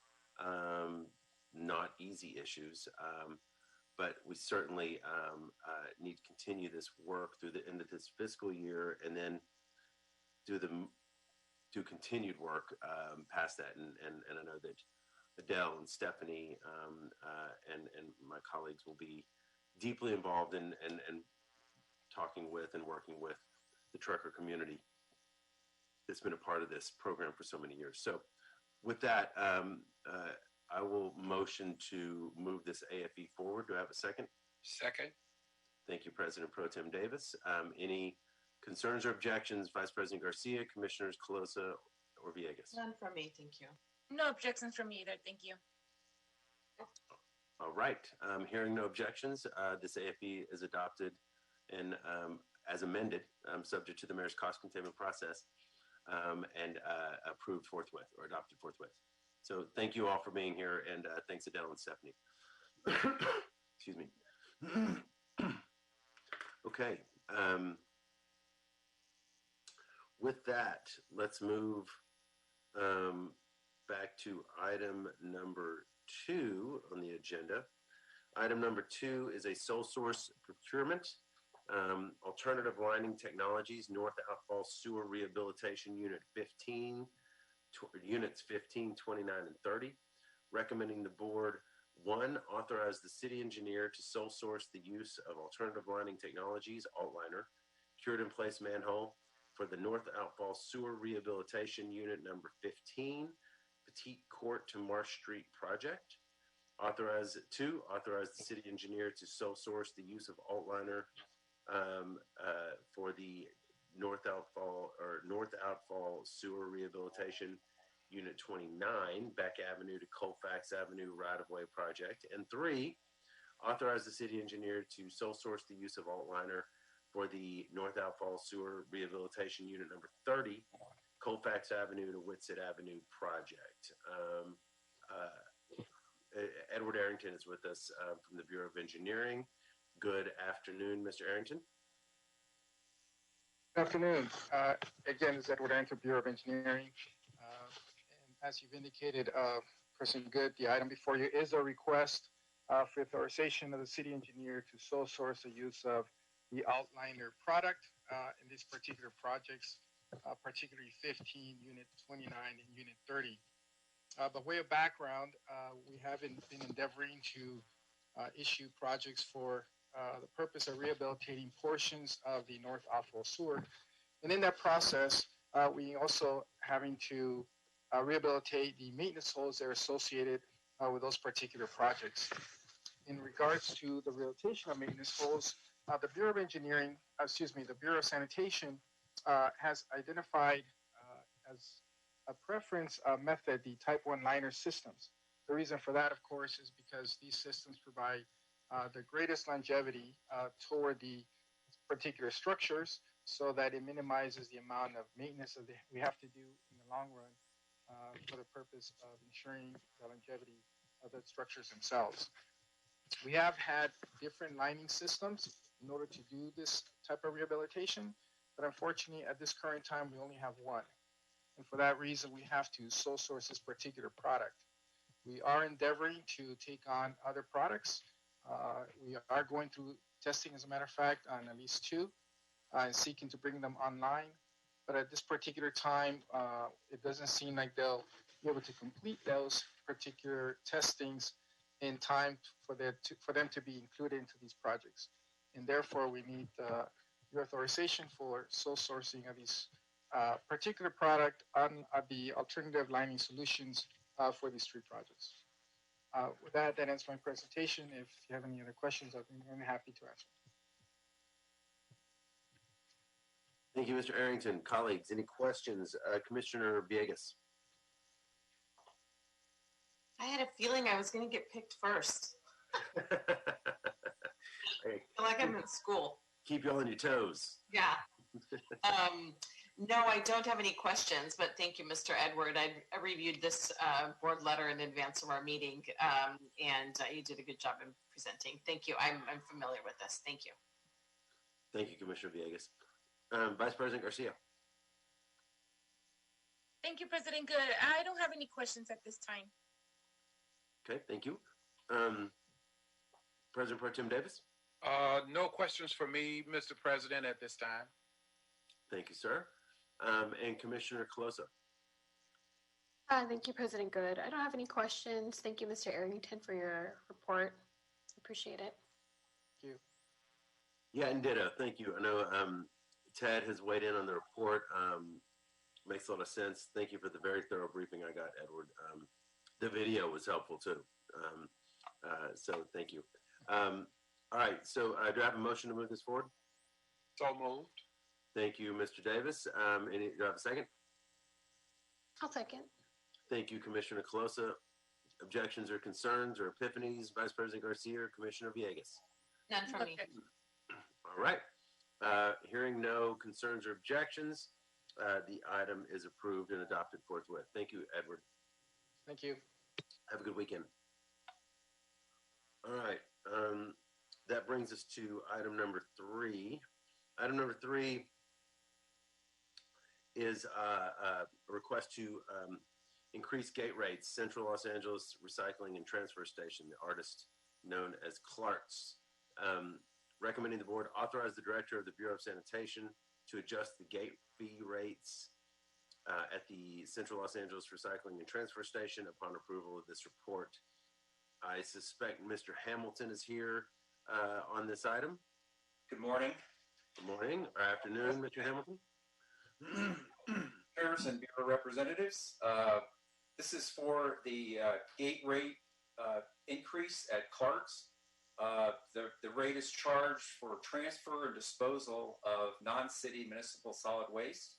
not easy issues, but we certainly need to continue this work through the end of this fiscal year, and then do continued work past that. And I know that Adele and Stephanie and my colleagues will be deeply involved in talking with and working with the trucker community that's been a part of this program for so many years. So with that, I will motion to move this AFE forward. Do I have a second? Second. Thank you, President Pro Tem Davis. Any concerns or objections, Vice President Garcia, Commissioners Colosa or Villegas? None from me, thank you. No objections from me either. Thank you. All right. Hearing no objections, this AFE is adopted and as amended, subject to the mayor's cost containment process, and approved forthwith or adopted forthwith. So thank you all for being here, and thanks Adele and Stephanie. Excuse me. Okay. With that, let's move back to item number 2 on the agenda. Item number 2 is a sole source procurement Alternative Lining Technologies, North Outfall Sewer Rehabilitation Unit 15, Units 15, 29, and 30. Recommending the board, 1, authorize the city engineer to sole source the use of Alternative Lining Technologies, Altliner, cured in place manhole for the North Outfall Sewer Rehabilitation Unit number 15, Petite Court to Marsh Street project. Authorize the city engineer to sole source the use of Altliner for the North Outfall Sewer Rehabilitation Unit 29, Beck Avenue to Colfax Avenue right-of-way project. And 3, authorize the city engineer to sole source the use of Altliner for the North Outfall Sewer Rehabilitation Unit number 30, Colfax Avenue to Whitsett Avenue project. Edward Arrington is with us from the Bureau of Engineering. Good afternoon, Mr. Arrington. Good afternoon. Again, this is Edward Arrington, Bureau of Engineering. And as you've indicated, President Good, the item before you is a request for authorization of the city engineer to sole source the use of the Altliner product in these particular projects, particularly 15, Unit 29, and Unit 30. By way of background, we have been endeavoring to issue projects for the purpose of rehabilitating portions of the North Outfall Sewer. And in that process, we also having to rehabilitate the maintenance holes that are associated with those particular projects. In regards to the rehabilitation of maintenance holes, the Bureau of Engineering, the Bureau of Sanitation has identified as a preference method the Type 1 liner systems. The reason for that, of course, is because these systems provide the greatest longevity toward the particular structures so that it minimizes the amount of maintenance that we have to do in the long run for the purpose of ensuring the longevity of the structures themselves. We have had different lining systems in order to do this type of rehabilitation, but unfortunately at this current time we only have one. And for that reason, we have to sole source this particular product. We are endeavoring to take on other products. We are going through testing, as a matter of fact, on at least 2 and seeking to bring them online. But at this particular time, it doesn't seem like they'll be able to complete those particular testings in time for them to be included into these projects. And therefore, we need your authorization for sole sourcing of these particular product on the alternative lining solutions for these 3 projects. With that ends my presentation. If you have any other questions, I'll be more than happy to answer. Thank you, Mr. Arrington. Colleagues, any questions? Commissioner Villegas. I had a feeling I was going to get picked first. Hey, I feel like I'm in school. keep you on your toes. Yeah. No, I don't have any questions, but thank you, Mr. Edward. I reviewed this board letter in advance of our meeting, and you did a good job in presenting. Thank you. I'm familiar with this. Thank you. Thank you, Commissioner Villegas. Vice President Garcia. Thank you, President Good. I don't have any questions at this time. Okay, thank you. President Pro Tem Davis. No questions for me, Mr. President, at this time. Thank you, sir. And Commissioner Coloso. Thank you, President Good. I don't have any questions. Thank you, Mr. Arrington, for your report. Appreciate it. Thank you. Yeah, and ditto. Thank you. I know Ted has weighed in on the report. Makes a lot of sense. Thank you for the very thorough briefing I got, Edward. The video was helpful too. So thank you. All right. So do I have a motion to move this forward? So moved. Thank you, Mr. Davis. Do I have a second? I'll second. Thank you, Commissioner Coloso. Objections or concerns or epiphanies, Vice President Garcia or Commissioner Villegas? None from me. All right. Hearing no concerns or objections, the item is approved and adopted forthwith. Thank you, Edward. Thank you. Have a good weekend. All right. That brings us to item number 3. Item number 3 is a request to increase gate rates. Central Los Angeles Recycling and Transfer Station, the artist known as Clark's. recommending the board authorize the director of the Bureau of Sanitation to adjust the gate fee rates at the Central Los Angeles Recycling and Transfer Station upon approval of this report. I suspect Mr. Hamilton is here on this item. Good morning. Good morning or afternoon, Mr. Hamilton. Members and Bureau representatives, this is for the gate rate increase at Clark's. The rate is charged for transfer and disposal of non-city municipal solid waste.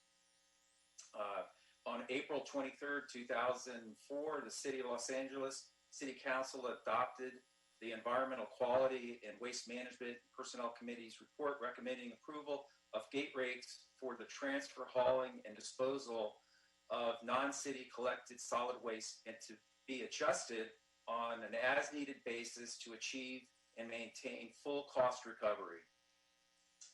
On April 23rd, 2004, the City of Los Angeles City Council adopted the Environmental Quality and Waste Management Personnel Committee's report recommending approval of gate rates for the transfer, hauling, and disposal of non-city collected solid waste, and to be adjusted on an as-needed basis to achieve and maintain full cost recovery.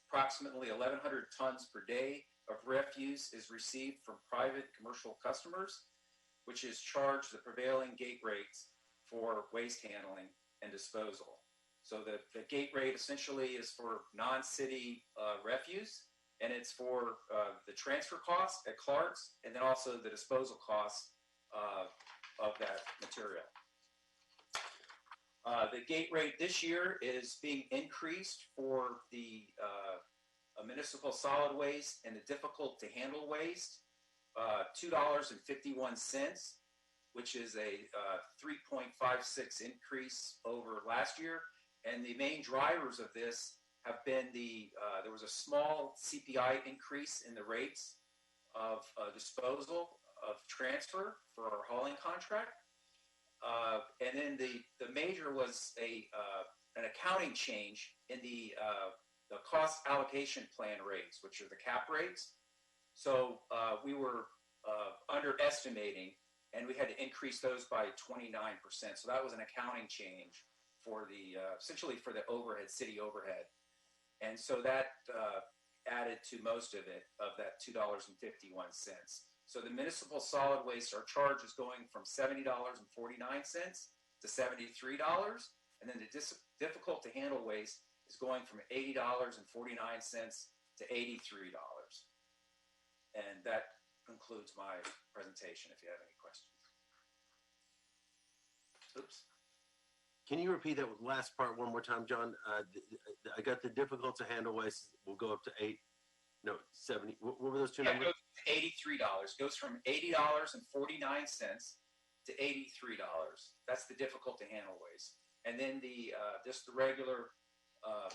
Approximately 1,100 tons per day of refuse is received from private commercial customers, which is charged the prevailing gate rates for waste handling and disposal. So the gate rate essentially is for non-city refuse, and it's for the transfer costs at Clark's, and then also the disposal costs of that material. The gate rate this year is being increased for the municipal solid waste and the difficult to handle waste, $2.51, which is a 3.56 increase over last year. And the main drivers of this have been there was a small CPI increase in the rates of disposal of transfer for our hauling contract. And then the major was an accounting change in the cost allocation plan rates, which are the cap rates. So we were underestimating, and we had to increase those by 29%. So that was an accounting change for the essentially for the overhead, city overhead. And so that added to most of it, of that $2.51. So the municipal solid waste, our charge is going from $70.49 to $73. And then the difficult to handle waste is going from $80.49 to $83. And that concludes my presentation if you have any questions. Oops. Can you repeat that last part one more time, John? I got the difficult to handle waste will go up to 70. What were those two numbers? $83. Goes from $80.49 to $83. That's the difficult to handle waste. And then just the regular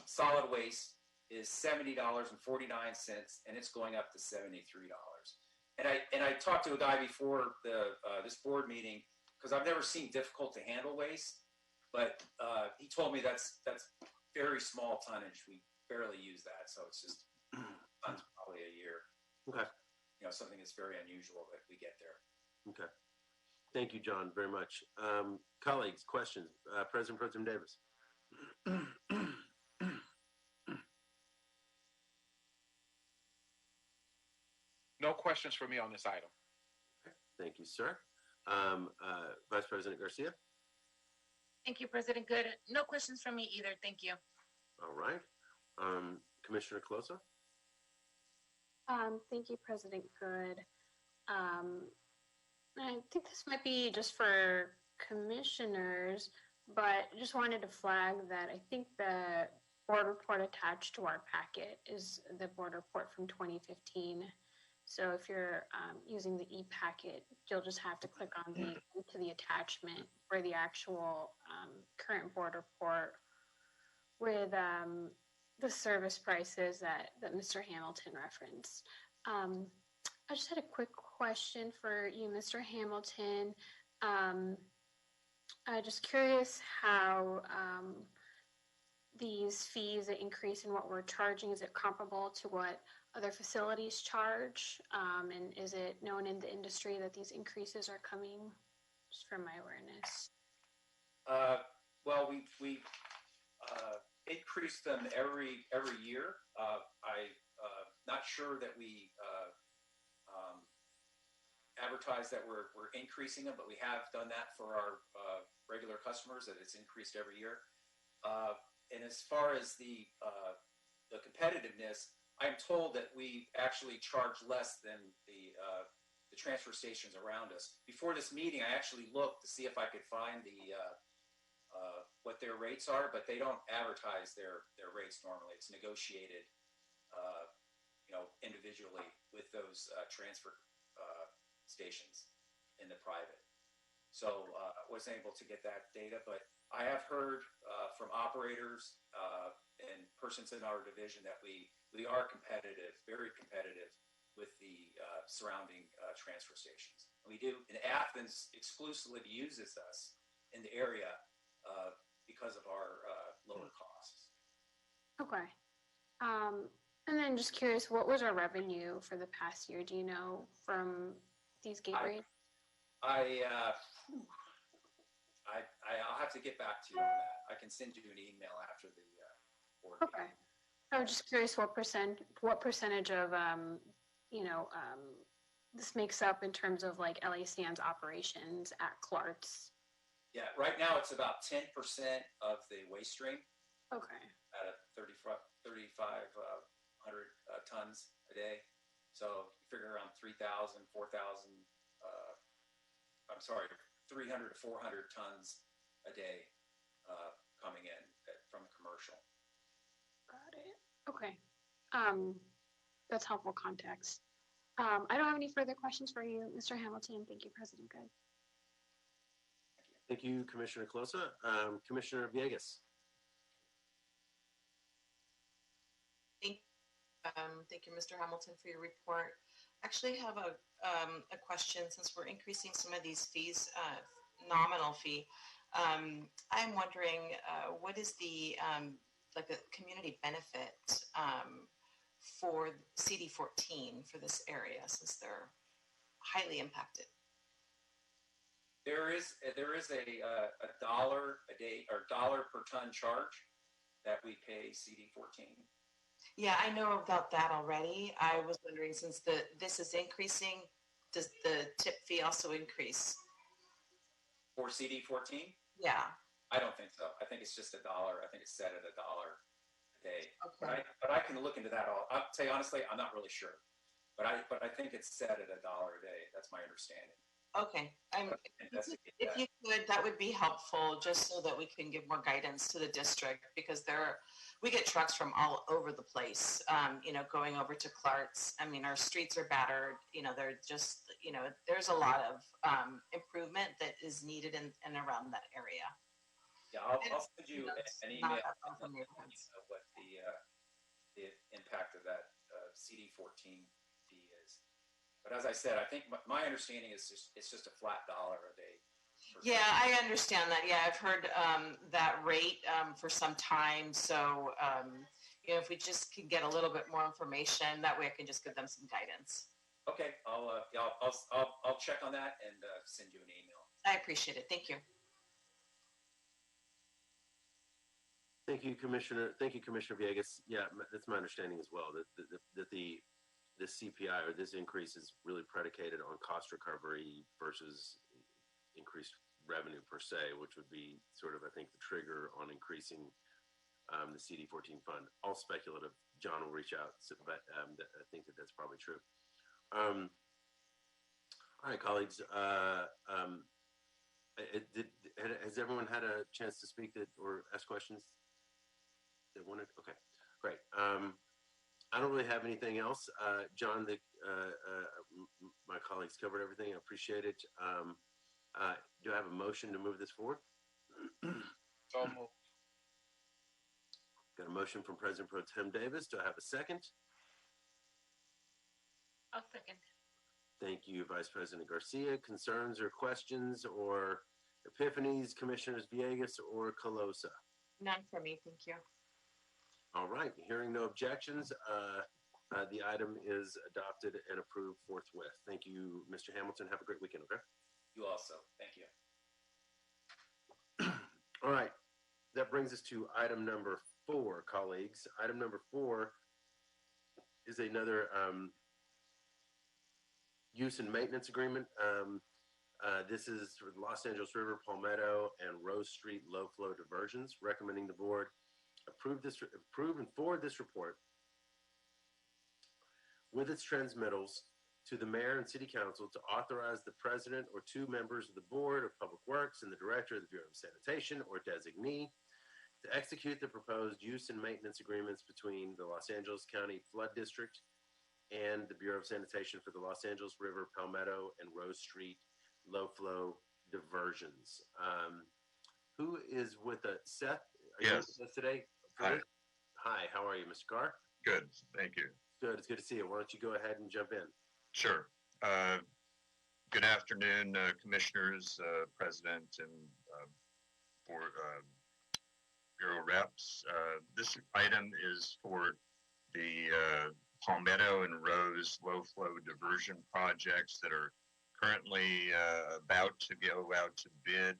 solid waste is $70.49, and it's going up to $73. And I talked to a guy before this board meeting, because I've never seen difficult to handle waste, but he told me that's very small tonnage. We barely use that, so it's just tons probably a year. Okay. Something that's very unusual that we get there. Okay. Thank you, John, very much. Colleagues, questions? President Pro Tem Davis. No questions for me on this item. Okay. Thank you, sir. Vice President Garcia. Thank you, President Good. No questions from me either. Thank you. All right. Commissioner Closa. Thank you, President Good. I think this might be just for commissioners, but just wanted to flag that I think the board report attached to our packet is the board report from 2015. So if you're using the e-packet, you'll just have to click on the link to the attachment for the actual current board report with the service prices that Mr. Hamilton referenced. I just had a quick question for you, Mr. Hamilton. I'm just curious how these fees that increase in what we're charging, is it comparable to what other facilities charge? And is it known in the industry that these increases are coming? Just for my awareness. Well, we increase them every year. I'm not sure that we advertise that we're increasing them, but we have done that for our regular customers, that it's increased every year. And as far as the the competitiveness, I'm told that we actually charge less than the transfer stations around us. Before this meeting, I actually looked to see if I could find what their rates are, but they don't advertise their rates normally. It's negotiated, individually with those transfer stations in the private. So I wasn't able to get that data, but I have heard from operators and persons in our division that we are competitive, very competitive with the surrounding transfer stations. And we do, and Athens exclusively uses us in the area because of our lower costs. Okay. And then just curious, what was our revenue for the past year? Do you know from these gate rates? I'll have to get back to you on that. I can send you an email after the board meeting. Okay. I was just curious what percentage of this makes up in terms of like LACM's operations at Clark's. Yeah, right now it's about 10% of the waste stream. Okay. At a 3,500 tons a day. So you figure around 3,000, 4,000. 300 to 400 tons a day coming in from commercial. Got it. Okay. That's helpful context. I don't have any further questions for you, Mr. Hamilton. Thank you, President Good. Thank you, Commissioner Closa. Commissioner Villegas. Thank you, Mr. Hamilton, for your report. Actually, have a question since we're increasing some of these fees, nominal fee. I'm wondering what is the like a community benefit for CD14 for this area since they're highly impacted? There is a $1 a day or $1 per ton charge that we pay CD14. Yeah, I know about that already. I was wondering, since this is increasing, does the tip fee also increase? For CD14? Yeah. I don't think so. I think it's just $1. I think it's set at $1 a day. Okay. But I can look into that. I'll tell you honestly, I'm not really sure. But I think it's set at $1 a day. That's my understanding. Okay. If you could, that would be helpful, just so that we can give more guidance to the district, because we get trucks from all over the place, going over to Clark's. I mean, our streets are battered, they're just, there's a lot of improvement that is needed in and around that area. Yeah, I'll send you an email on what the impact of that CD14 fee is. But as I said, I think my understanding is it's just a flat $1 a day. Yeah, I understand that. Yeah, I've heard that rate for some time. So, if we just could get a little bit more information, that way I can just give them some guidance. Okay, I'll check on that and send you an email. I appreciate it. Thank you. Thank you, Commissioner. Thank you, Commissioner Villegas. Yeah, that's my understanding as well. That the CPI or this increase is really predicated on cost recovery versus increased revenue per se, which would be sort of, I think, the trigger on increasing the CD14 fund. All speculative. John will reach out, but I think that's probably true. All right, colleagues. Has everyone had a chance to speak or ask questions? They wanted? Okay, great. I don't really have anything else. John, my colleagues covered everything. I appreciate it. Do I have a motion to move this forward? So moved. Got a motion from President Pro Tem Davis. Do I have a second? I'll second. Thank you, Vice President Garcia. Concerns or questions or epiphanies, Commissioners Villegas or Colosa? None for me, thank you. All right, hearing no objections, the item is adopted and approved forthwith. Thank you, Mr. Hamilton. Have a great weekend, okay? You also. Thank you. All right, that brings us to item number 4, colleagues. Item number 4 is another use and maintenance agreement. This is for the Los Angeles River, Palmetto, and Rose Street low flow diversions, recommending the board approve and forward this report with its transmittals to the mayor and city council to authorize the president or two members of the board of public works and the director of the Bureau of Sanitation or designee to execute the proposed use and maintenance agreements between the Los Angeles County Flood District and the Bureau of Sanitation for the Los Angeles River, Palmetto, and Rose Street low flow diversions. Who is with us? Seth, are you with us today? Hi. Hi, how are you, Mr. Carr? Good, thank you. Good, it's good to see you. Why don't you go ahead and jump in? Sure. Good afternoon, commissioners, president, and board, bureau reps. This item is for the Palmetto and Rose low flow diversion projects that are currently about to go out to bid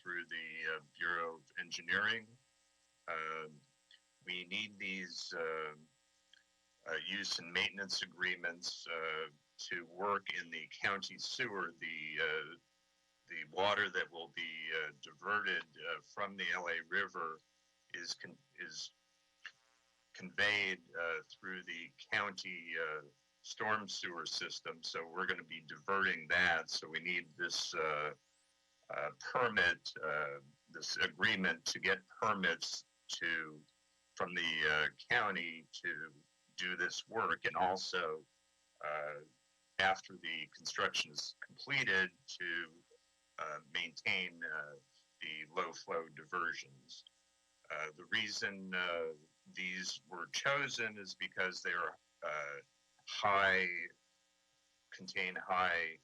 through the Bureau of Engineering. We need these use and maintenance agreements to work in the county sewer. The water that will be diverted from the LA River is conveyed through the county storm sewer system. So we're going to be diverting that. So we need this permit, this agreement to get permits from the county to do this work, and also after the construction is completed to maintain the low flow diversions. The reason these were chosen is because they are contain high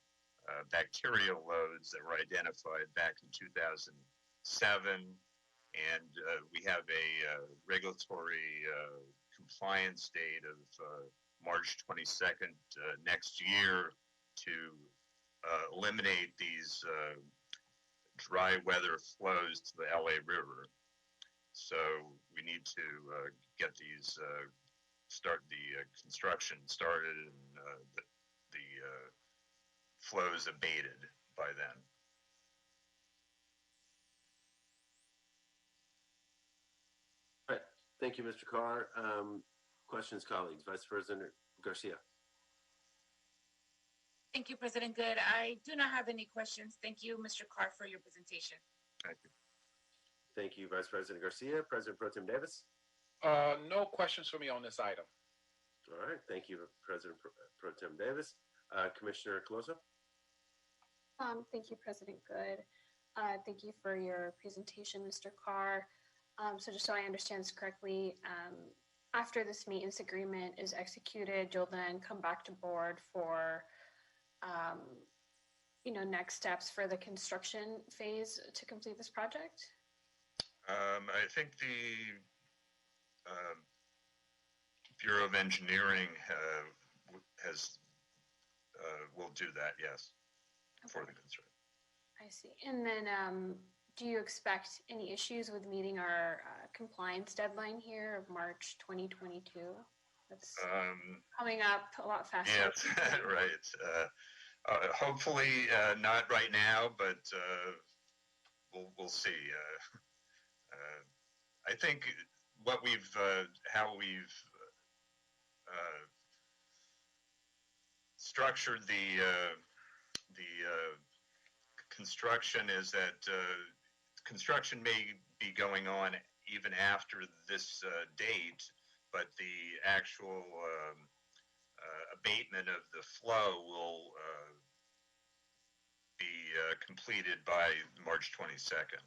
bacterial loads that were identified back in 2007, and we have a regulatory compliance date of March 22nd next year to eliminate these dry weather flows to the LA River. So we need to get these, start the construction started and the flows abated by then. All right. Thank you, Mr. Carr. Questions, colleagues? Vice President Garcia. Thank you, President Good. I do not have any questions. Thank you, Mr. Carr, for your presentation. Thank you. Thank you, Vice President Garcia. President Pro Tem Davis? No questions for me on this item. All right. Thank you, President Pro Tem Davis. Commissioner Coloso? Thank you, President Good. Thank you for your presentation, Mr. Carr. So just so I understand this correctly, after this maintenance agreement is executed, you'll then come back to board for, next steps for the construction phase to complete this project? I think the Bureau of Engineering will do that, yes, for the construction. I see. And then do you expect any issues with meeting our compliance deadline here of March 2022? That's coming up a lot faster. Yes, right. Hopefully not right now, but we'll see. I think how we've structured the construction is that construction may be going on even after this date, but the actual abatement of the flow will be completed by March 22nd.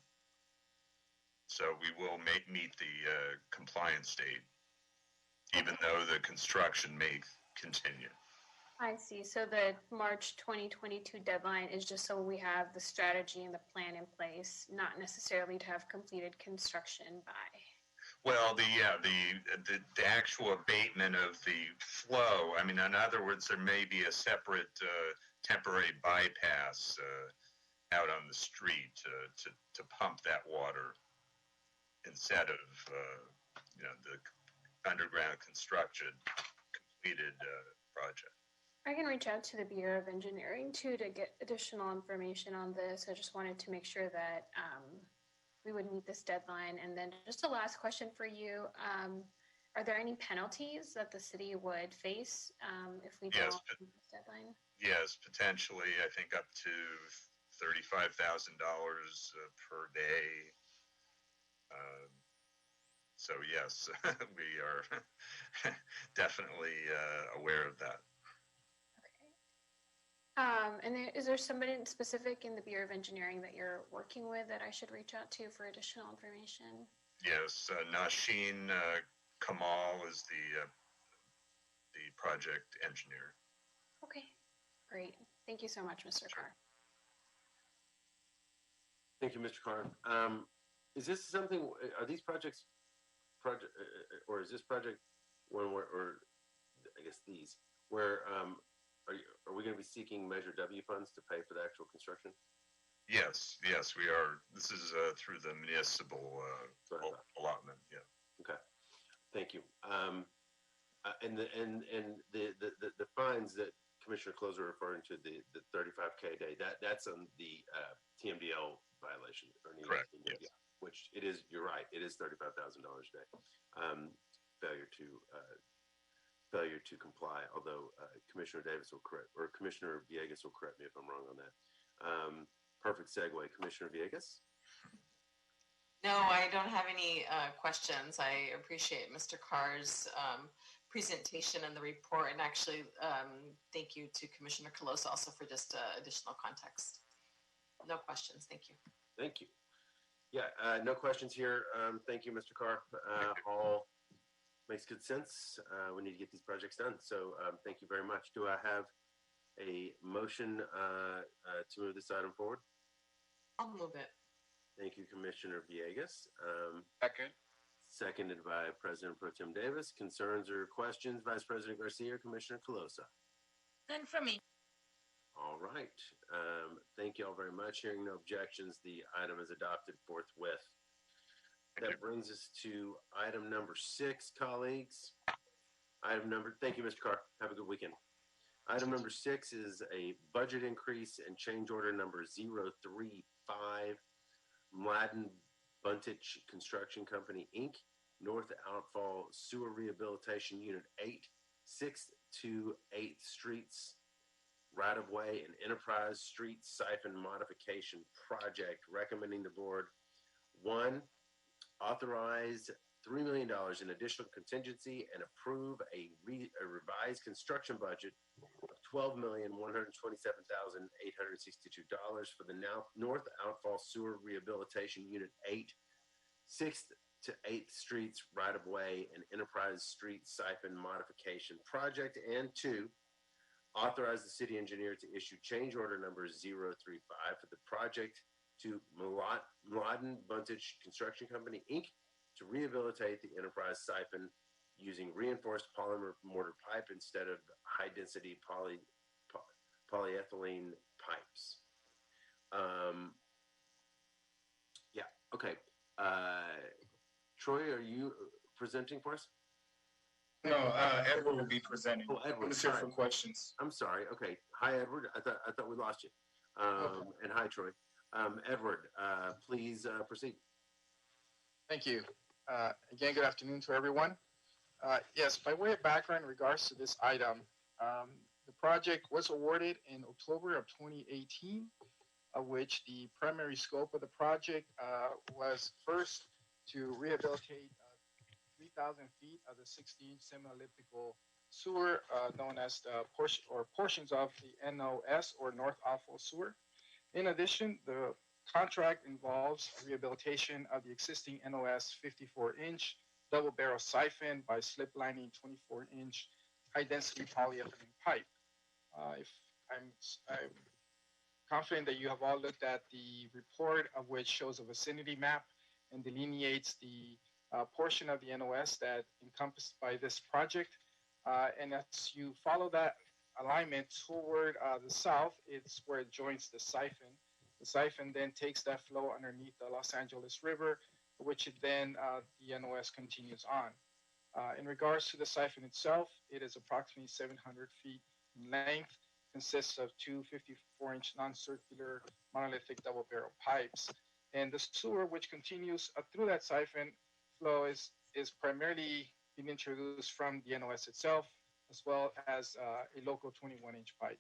So we will meet the compliance date, even though the construction may continue. I see. So the March 2022 deadline is just so we have the strategy and the plan in place, not necessarily to have completed construction by. Well, the actual abatement of the flow. I mean, in other words, there may be a separate temporary bypass out on the street to pump that water instead of the underground construction completed project. I can reach out to the Bureau of Engineering too to get additional information on this. I just wanted to make sure that we would meet this deadline. And then just a last question for you. Are there any penalties that the city would face if we don't meet this deadline? Yes, potentially. I think up to $35,000 per day. So yes, we are definitely aware of that. And is there somebody specific in the Bureau of Engineering that you're working with that I should reach out to for additional information? Yes, Nasheen Kamal is the project engineer. Okay, great. Thank you so much, Mr. Carr. Thank you, Mr. Carr. Is this something? Are these projects or is this project one where, or I guess these where are we going to be seeking Measure W funds to pay for the actual construction? Yes, we are. This is through the municipal allotment. Yeah. Okay. Thank you. And the fines that Commissioner Closer referring to, the 35K a day, that's on the TMDL violation. Correct. Yes. Yeah, which it is. You're right. It is $35,000 a day. Failure to comply. Although Commissioner Davis will correct, or Commissioner Villegas will correct me if I'm wrong on that. Perfect segue, Commissioner Villegas. No, I don't have any questions. I appreciate Mr. Carr's presentation and the report, and actually thank you to Commissioner Colosa also for just additional context. No questions. Thank you. Thank you. Yeah, no questions here. Thank you, Mr. Carr. All makes good sense. We need to get these projects done. So thank you very much. Do I have a motion to move this item forward? I'll move it. Thank you, Commissioner Villegas. Second. Seconded by President Pro Tem Davis. Concerns or questions, Vice President Garcia or Commissioner Colosa? None for me. All right. Thank you all very much. Hearing no objections, the item is adopted forthwith. That brings us to item number 6, colleagues. Thank you, Mr. Carr. Have a good weekend. Item number 6 is a budget increase and change order number 035, Mladen Buntich Construction Company, Inc., North Outfall Sewer Rehabilitation Unit 8, 6th to 8th Streets, right-of-way and Enterprise Street Siphon Modification Project, recommending the board, 1, authorize $3 million in additional contingency and approve a revised construction budget of $12,127,862 for the North Outfall Sewer Rehabilitation Unit 8, 6th to 8th Streets right-of-way and Enterprise Street Siphon Modification Project, and 2, authorize the city engineer to issue change order number 035 for the project to Mladen Buntich Construction Company, Inc., to rehabilitate the Enterprise siphon using reinforced polymer mortar pipe instead of high-density polyethylene pipes. Yeah, okay. Troy, are you presenting for us? No, Edward will be presenting. Oh, Edward, I'm just here for questions. I'm sorry. Okay. Hi, Edward. I thought we lost you. Okay. And hi, Troy. Edward, please proceed. Thank you. Again, good afternoon to everyone. Yes, by way of background in regards to this item, the project was awarded in October of 2018, of which the primary scope of the project was first to rehabilitate 3,000 feet of the 60-inch semi-elliptical sewer known as the portions of the NOS, or North Outfall Sewer. In addition, the contract involves rehabilitation of the existing NOS 54-inch double barrel siphon by slip lining 24-inch high-density polyethylene pipe. If I'm confident that you have all looked at the report, of which shows a vicinity map and delineates the portion of the NOS that encompassed by this project. And as you follow that alignment toward the south, it's where it joins the siphon. The siphon then takes that flow underneath the Los Angeles River, which then the NOS continues on. In regards to the siphon itself, it is approximately 700 feet in length, consists of two 54-inch non-circular monolithic double barrel pipes. And the sewer, which continues through that siphon flow, is primarily being introduced from the NOS itself, as well as a local 21-inch pipe.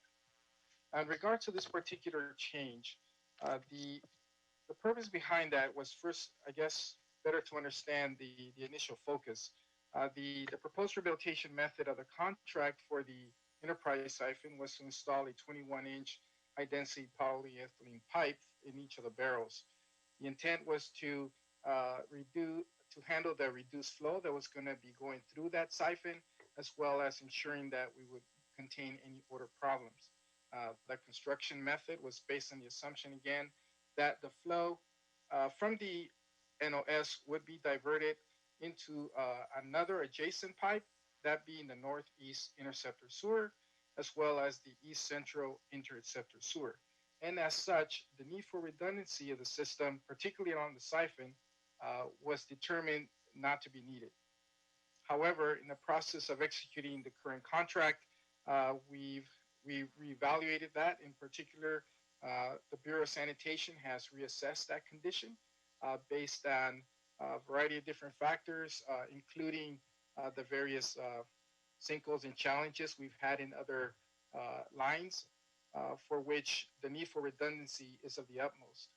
In regard to this particular change, the purpose behind that was first, I guess, better to understand the initial focus. The proposed rehabilitation method of the contract for the enterprise siphon was to install a 21-inch high-density polyethylene pipe in each of the barrels. The intent was to handle the reduced flow that was going to be going through that siphon, as well as ensuring that we would contain any odor problems. The construction method was based on the assumption, again, that the flow from the NOS would be diverted into another adjacent pipe, that being the northeast interceptor sewer, as well as the east central interceptor sewer. And as such, the need for redundancy of the system, particularly along the siphon, was determined not to be needed. However, in the process of executing the current contract, we reevaluated that. In particular, the Bureau of Sanitation has reassessed that condition based on a variety of different factors, including the various sinkholes and challenges we've had in other lines, for which the need for redundancy is of the utmost.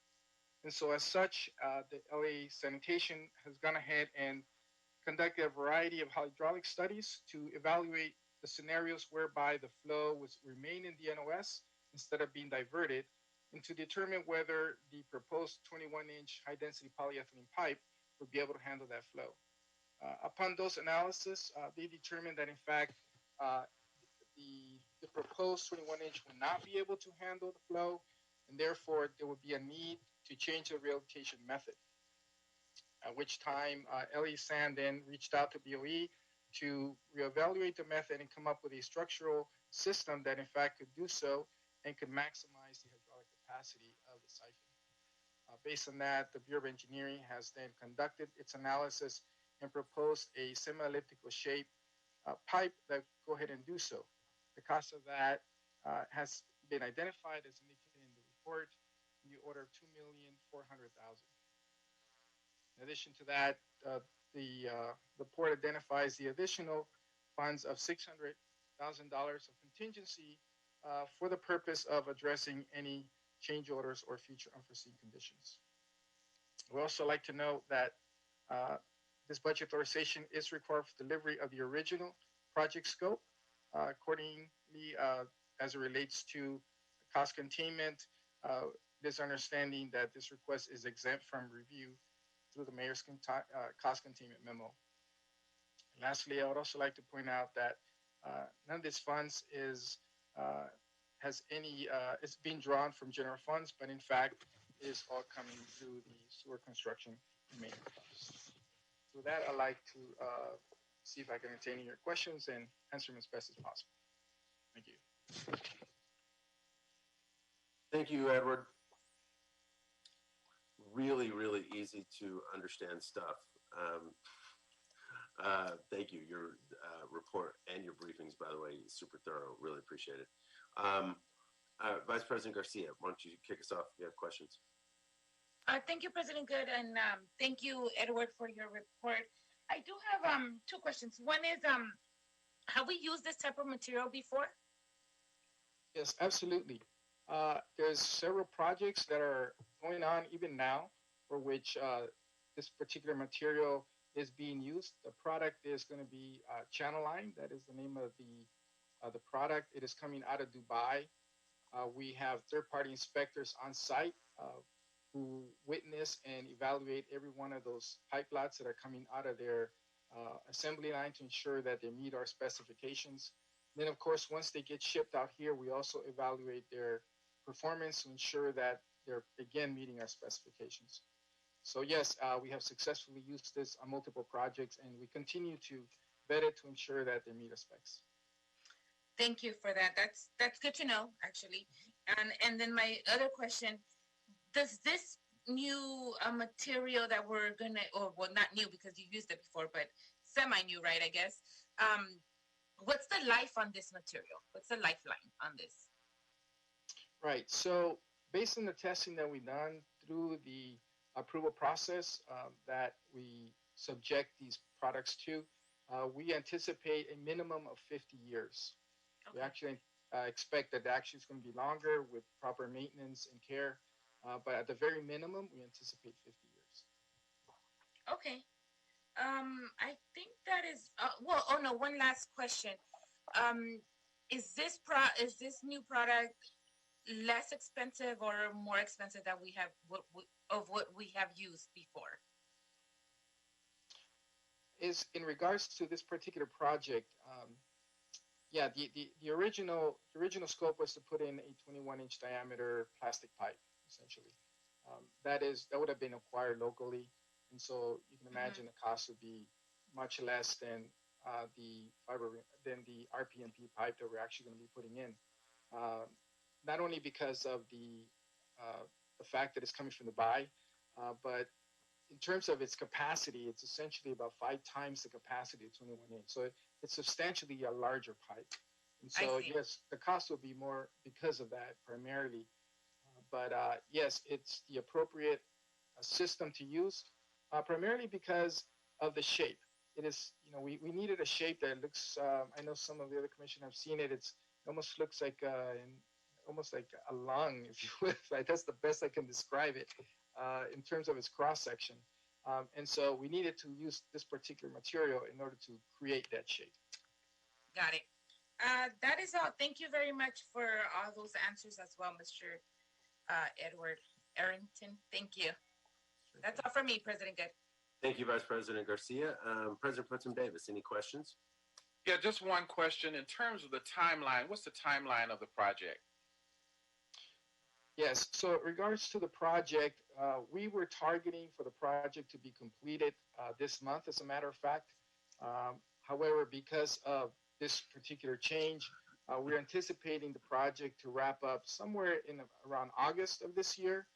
And so as such, the LA Sanitation has gone ahead and conducted a variety of hydraulic studies to evaluate the scenarios whereby the flow would remain in the NOS instead of being diverted, and to determine whether the proposed 21-inch high-density polyethylene pipe would be able to handle that flow. Upon those analysis, they determined that, in fact, the proposed 21-inch would not be able to handle the flow, and therefore there would be a need to change the rehabilitation method. At which time, LA San then reached out to BOE to reevaluate the method and come up with a structural system that, in fact, could do so and could maximize the hydraulic capacity of the siphon. Based on that, the Bureau of Engineering has then conducted its analysis and proposed a semi-elliptical shape pipe that go ahead and do so. The cost of that has been identified as indicated in the report in the order of $2,400,000. In addition to that, the port identifies the additional funds of $600,000 of contingency for the purpose of addressing any change orders or future unforeseen conditions. We also like to note that this budget authorization is required for delivery of the original project scope. Accordingly, as it relates to cost containment, there's understanding that this request is exempt from review through the mayor's cost containment memo. And lastly, I would also like to point out that none of these funds is being drawn from general funds, but in fact is all coming through the sewer construction and maintenance funds. So with that, I'd like to see if I can entertain your questions and answer them as best as possible. Thank you. Thank you, Edward. Really, really easy to understand stuff. Thank you. Your report and your briefings, by the way, super thorough. Really appreciate it. Vice President Garcia, why don't you kick us off if you have questions? Thank you, President Good, and thank you, Edward, for your report. I do have two questions. One is, have we used this type of material before? Yes, absolutely. There's several projects that are going on even now for which this particular material is being used. The product is going to be Channel Line. That is the name of the product. It is coming out of Dubai. We have third-party inspectors on site who witness and evaluate every one of those pipe lots that are coming out of their assembly line to ensure that they meet our specifications. Then, of course, once they get shipped out here, we also evaluate their performance to ensure that they're, again, meeting our specifications. So, yes, we have successfully used this on multiple projects, and we continue to vet it to ensure that they meet our specs. Thank you for that. That's good to know, actually. And then my other question, does this new material that we're gonna, or well, not new because you used it before, but semi-new, right, I guess. What's the life on this material? What's the lifeline on this? Right. So based on the testing that we've done through the approval process that we subject these products to, we anticipate a minimum of 50 years. We actually expect that actually it's going to be longer with proper maintenance and care, but at the very minimum, we anticipate 50 years. Okay. I think that is, one last question. Is this new product less expensive or more expensive than we have what we have used before? Is in regards to this particular project, yeah, the original scope was to put in a 21-inch diameter plastic pipe, essentially. That would have been acquired locally, and so you can imagine the cost would be much less than the RPMP pipe that we're actually going to be putting in. Not only because of the fact that it's coming from the buy, but in terms of its capacity, it's essentially about 5 times the capacity of 21 inch. So it's substantially a larger pipe. And so, yes, the cost will be more because of that primarily. But yes, it's the appropriate system to use, primarily because of the shape. It is, we needed a shape that looks, I know some of the other commissioners have seen it. It almost looks like almost like a lung, if you will. Like, that's the best I can describe it in terms of its cross section. And so we needed to use this particular material in order to create that shape. Got it. That is all. Thank you very much for all those answers as well, Mr. Edward Arrington. Thank you. That's all for me, President Good. Thank you, Vice President Garcia. President Pro Tem Davis, any questions? Yeah, just one question. In terms of the timeline, what's the timeline of the project? Yes, so in regards to the project, we were targeting for the project to be completed this month, as a matter of fact. However, because of this particular change, we're anticipating the project to wrap up somewhere in around August of this year,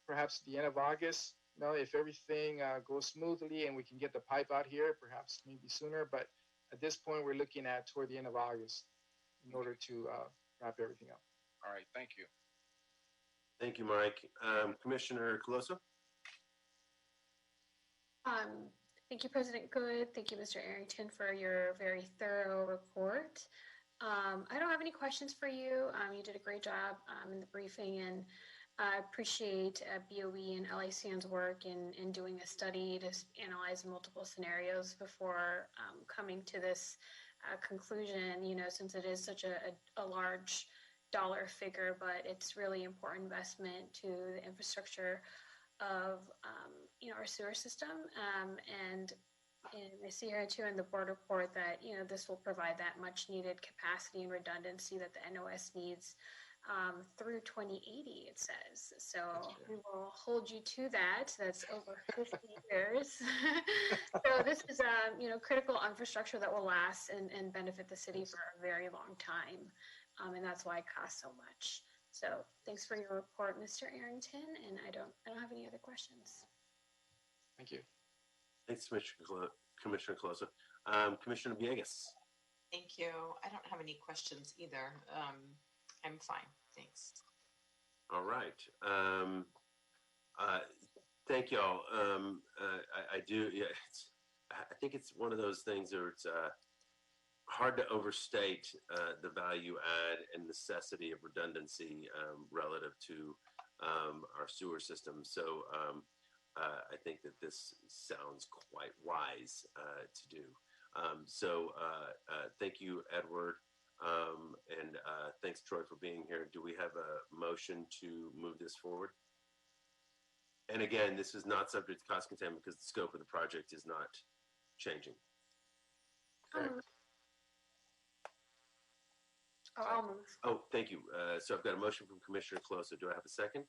perhaps the end of August. If everything goes smoothly and we can get the pipe out here, perhaps maybe sooner. But at this point, we're looking at toward the end of August in order to wrap everything up. All right, thank you. Thank you, Mike. Commissioner Coloso? Thank you, President Good. Thank you, Mr. Arrington, for your very thorough report. I don't have any questions for you. You did a great job in the briefing, and I appreciate BOE and LICN's work in doing a study to analyze multiple scenarios before coming to this conclusion, since it is such a large dollar figure, but it's really important investment to the infrastructure of our sewer system. And I see here too in the board report that this will provide that much needed capacity and redundancy that the NOS needs through 2080, it says. So we will hold you to that. That's over 50 years. So this is critical infrastructure that will last and benefit the city for a very long time. And that's why it costs so much. So thanks for your report, Mr. Arrington, and I don't have any other questions. Thank you. Thanks, Commissioner Coloso. Commissioner Villegas. Thank you. I don't have any questions either. I'm fine. Thanks. All right. Thank y'all. I do. Yeah, I think it's one of those things where it's hard to overstate the value add and necessity of redundancy relative to our sewer system. So I think that this sounds quite wise to do. So thank you, Edward. And thanks, Troy, for being here. Do we have a motion to move this forward? And again, this is not subject to cost containment because the scope of the project is not changing. Correct? I'll move. Oh, thank you. So I've got a motion from Commissioner Coloso. Do I have a second?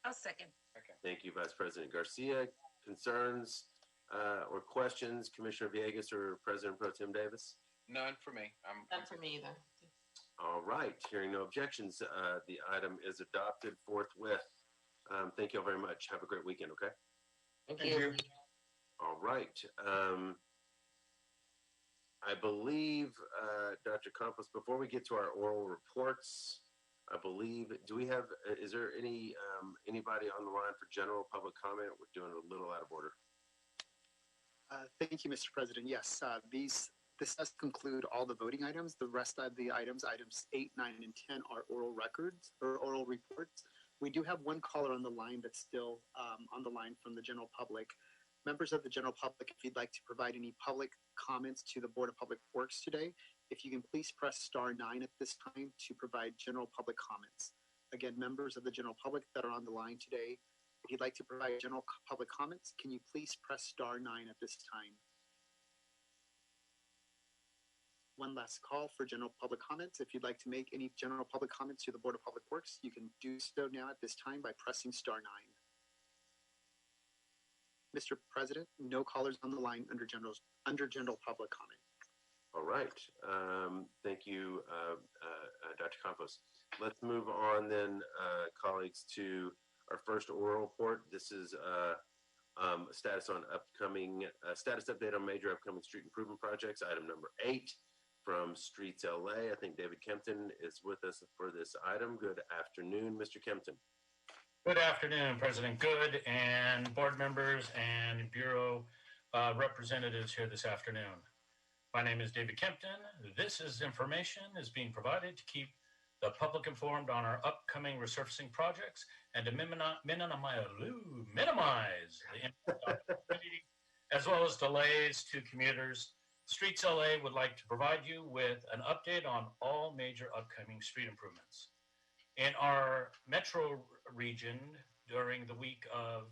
I'll second. Okay. Thank you, Vice President Garcia. Concerns or questions, Commissioner Villegas or President Pro Tem Davis? None for me. None for me either. All right. Hearing no objections, the item is adopted forthwith. Thank you all very much. Have a great weekend, okay? Thank you. All right. I believe, Dr. Campos, before we get to our oral reports, I believe, do we have, is there anybody on the line for general public comment? We're doing it a little out of order. Thank you, Mr. President. Yes, this does conclude all the voting items. The rest of the items 8, 9, and 10 are oral records or oral reports. We do have one caller on the line that's still on the line from the general public. Members of the general public, if you'd like to provide any public comments to the Board of Public Works today, if you can please press star 9 at this time to provide general public comments. Again, members of the general public that are on the line today, if you'd like to provide general public comments, can you please press star 9 at this time? One last call for general public comments. If you'd like to make any general public comments to the Board of Public Works, you can do so now at this time by pressing star 9. Mr. President, no callers on the line under general public comment. All right. Thank you, Dr. Campos. Let's move on then, colleagues, to our first oral report. This is status update on major upcoming street improvement projects. Item number 8 from Streets LA. I think David Kempton is with us for this item. Good afternoon, Mr. Kempton. Good afternoon, President Good and board members and Bureau representatives here this afternoon. My name is David Kempton. This information is being provided to keep the public informed on our upcoming resurfacing projects and to minimize the impact as well as delays to commuters. Streets LA would like to provide you with an update on all major upcoming street improvements. In our metro region, during the week of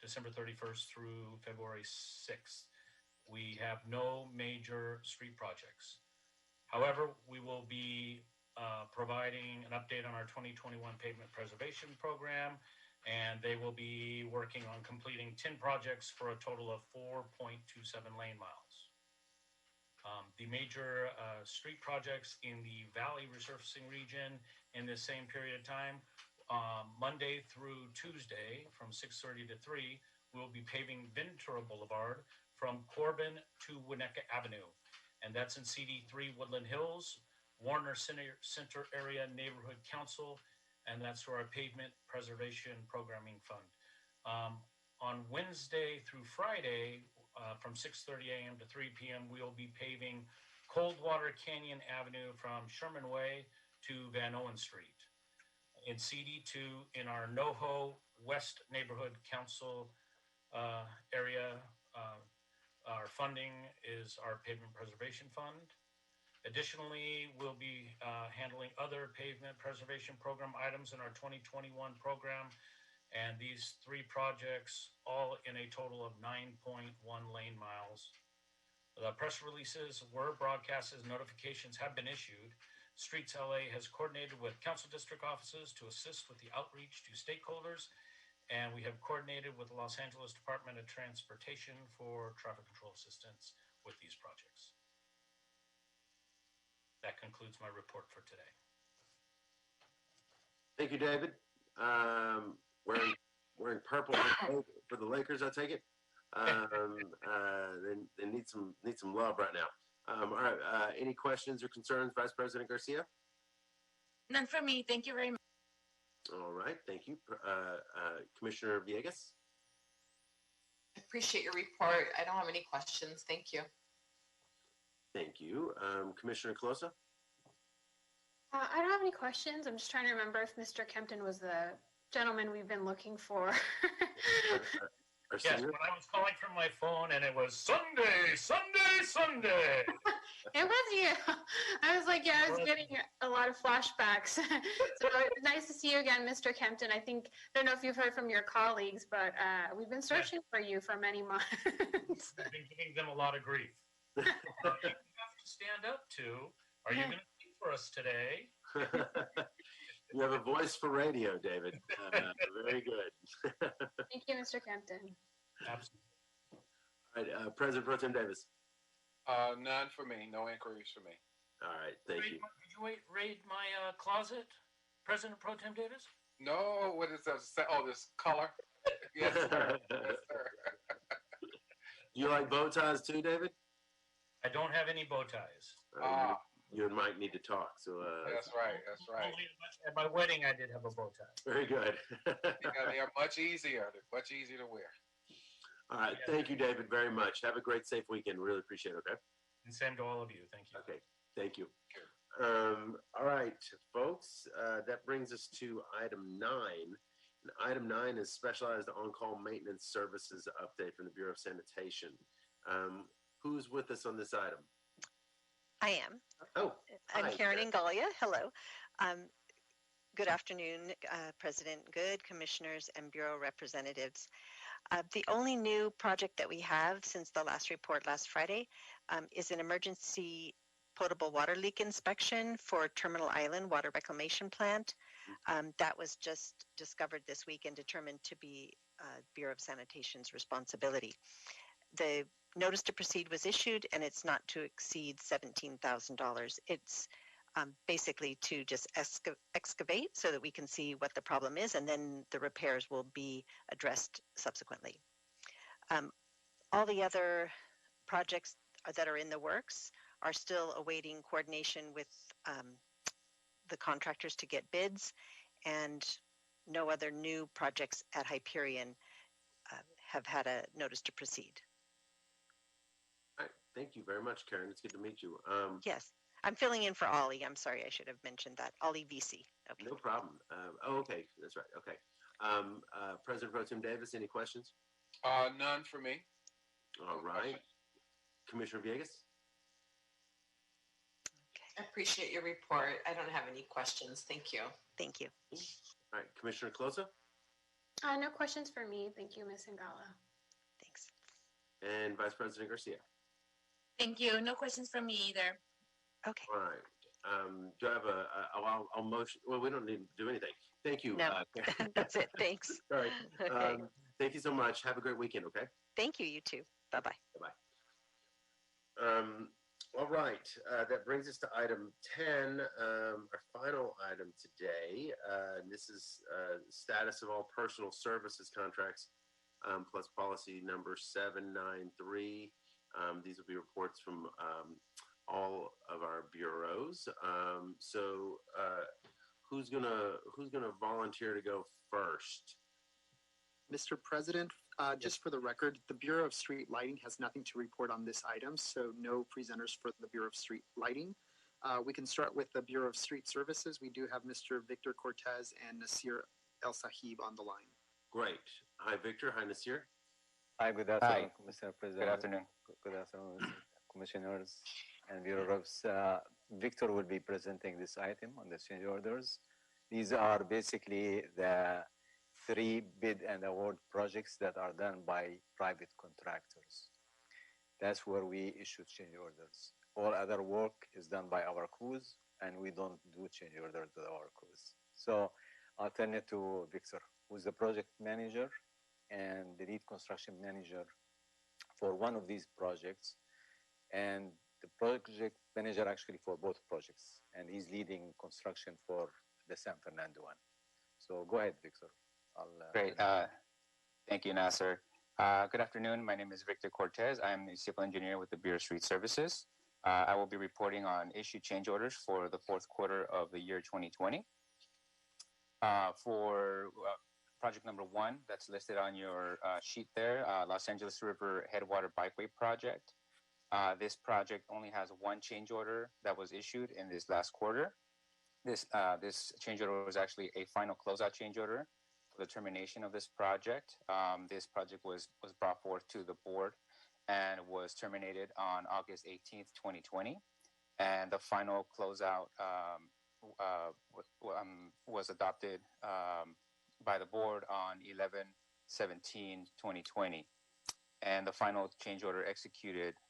December 31st through February 6th, we have no major street projects. However, we will be providing an update on our 2021 pavement preservation program, and they will be working on completing 10 projects for a total of 4.27 lane miles. The major street projects in the Valley resurfacing region in this same period of time, Monday through Tuesday from 6:30 to 3, we'll be paving Ventura Boulevard from Corbin to Winnetka Avenue, and that's in CD3 Woodland Hills, Warner Center Area Neighborhood Council, and that's for our Pavement Preservation Programming Fund. On Wednesday through Friday, from 6:30 a.m. to 3 p.m., we'll be paving Coldwater Canyon Avenue from Sherman Way to Van Owen Street. In CD2, in our NoHo West Neighborhood Council area, our funding is our Pavement Preservation Fund. Additionally, we'll be handling other pavement preservation program items in our 2021 program, and these 3 projects all in a total of 9.1 lane miles. The press releases were broadcasted, notifications have been issued. Streets LA has coordinated with council district offices to assist with the outreach to stakeholders, and we have coordinated with the Los Angeles Department of Transportation for traffic control assistance with these projects. That concludes my report for today. Thank you, David. Wearing purple for the Lakers, I take it. They need some love right now. All right. Any questions or concerns, Vice President Garcia? None for me. Thank you very much. All right. Thank you, Commissioner Villegas. I appreciate your report. I don't have any questions. Thank you. Thank you, Commissioner Colosa. I don't have any questions. I'm just trying to remember if Mr. Kempton was the gentleman we've been looking for. Yes, when I was calling from my phone and it was Sunday, Sunday, Sunday. It was you. I was like, yeah, I was getting a lot of flashbacks. So nice to see you again, Mr. Kempton. I don't know if you've heard from your colleagues, but we've been searching for you for many months. I've been giving them a lot of grief. You have to stand up to. Are you going to speak for us today? You have a voice for radio, David. Very good. Thank you, Mr. Kempton. Absolutely. All right, President Pro Tem Davis. None for me. No inquiries for me. All right, thank you. Did you raid my closet, President Pro Tem Davis? No, what is that? Oh, this color? Yes, sir. Yes, sir. Do you like bow ties too, David? I don't have any bow ties. You and Mike need to talk. So That's right. That's right. Only at my wedding, I did have a bow tie. very good. Yeah, they are much easier. They're much easier to wear. All right. Thank you, David, very much. Have a great, safe weekend. Really appreciate it. Okay. And same to all of you. Thank you. Okay. Thank you. All right, folks. That brings us to item 9. And item 9 is specialized on-call maintenance services update from the Bureau of Sanitation. Who's with us on this item? I am. Oh, I'm hi, Karen Karen. Ingalia. Hello. Good afternoon, President Good, commissioners, and Bureau representatives. The only new project that we have since the last report last Friday is an emergency potable water leak inspection for Terminal Island Water Reclamation Plant. That was just discovered this week and determined to be Bureau of Sanitation's responsibility. The notice to proceed was issued, and it's not to exceed $17,000. It's basically to just excavate so that we can see what the problem is, and then the repairs will be addressed subsequently. All the other projects that are in the works are still awaiting coordination with the contractors to get bids, and no other new projects at Hyperion have had a notice to proceed. All right. Thank you very much, Karen. It's good to meet you. Yes, I'm filling in for Ollie. I'm sorry, I should have mentioned that. Ollie VC. Okay. No problem. Okay. That's right. Okay. President Pro Tem Davis, any questions? None for me. All right. Commissioner Villegas? I appreciate your report. I don't have any questions. Thank you. Thank you. All right. Commissioner Closa? No questions for me. Thank you, Ms. Ngala. Thanks. And Vice President Garcia? Thank you. No questions from me either. Okay. All right. Do I have I'll motion? Well, we don't need to do anything. Thank you. No, that's it. Thanks. All right. Okay. Thank you so much. Have a great weekend, okay? Thank you, you too. Bye-bye. Bye-bye. All right. That brings us to item 10, our final item today. This is status of all personal services contracts, plus policy number 793. These will be reports from all of our bureaus. So who's gonna volunteer to go first? Mr. President, just for the record, the Bureau of Street Lighting has nothing to report on this item, so no presenters for the Bureau of Street Lighting. We can start with the Bureau of Street Services. We do have Mr. Victor Cortez and Nasir El Sahib on the line. Great. Hi, Victor. Hi, Nasir. Hi, good afternoon, Hi. Mr. President. Good afternoon. Good afternoon, commissioners and bureau reps. Victor will be presenting this item on the change orders. These are basically the 3 bid and award projects that are done by private contractors. That's where we issue change orders. All other work is done by our crews, and we don't do change orders to our crews. So I'll turn it to Victor, who's the project manager and the lead construction manager for one of these projects, and the project manager actually for both projects, and he's leading construction for the San Fernando one. So go ahead, Victor. Great. Thank you, Nasser. Good afternoon. My name is Victor Cortez. I'm a civil engineer with the Bureau of Street Services. I will be reporting on issue change orders for the fourth quarter of the year 2020. For project number 1, that's listed on your sheet there, Los Angeles River Headwater Bikeway Project. This project only has 1 change order that was issued in this last quarter. This change order was actually a final closeout change order for the termination of this project. This project was brought forth to the board and was terminated on August 18th, 2020. And the final closeout was adopted by the board on 11/17/2020. And the final change order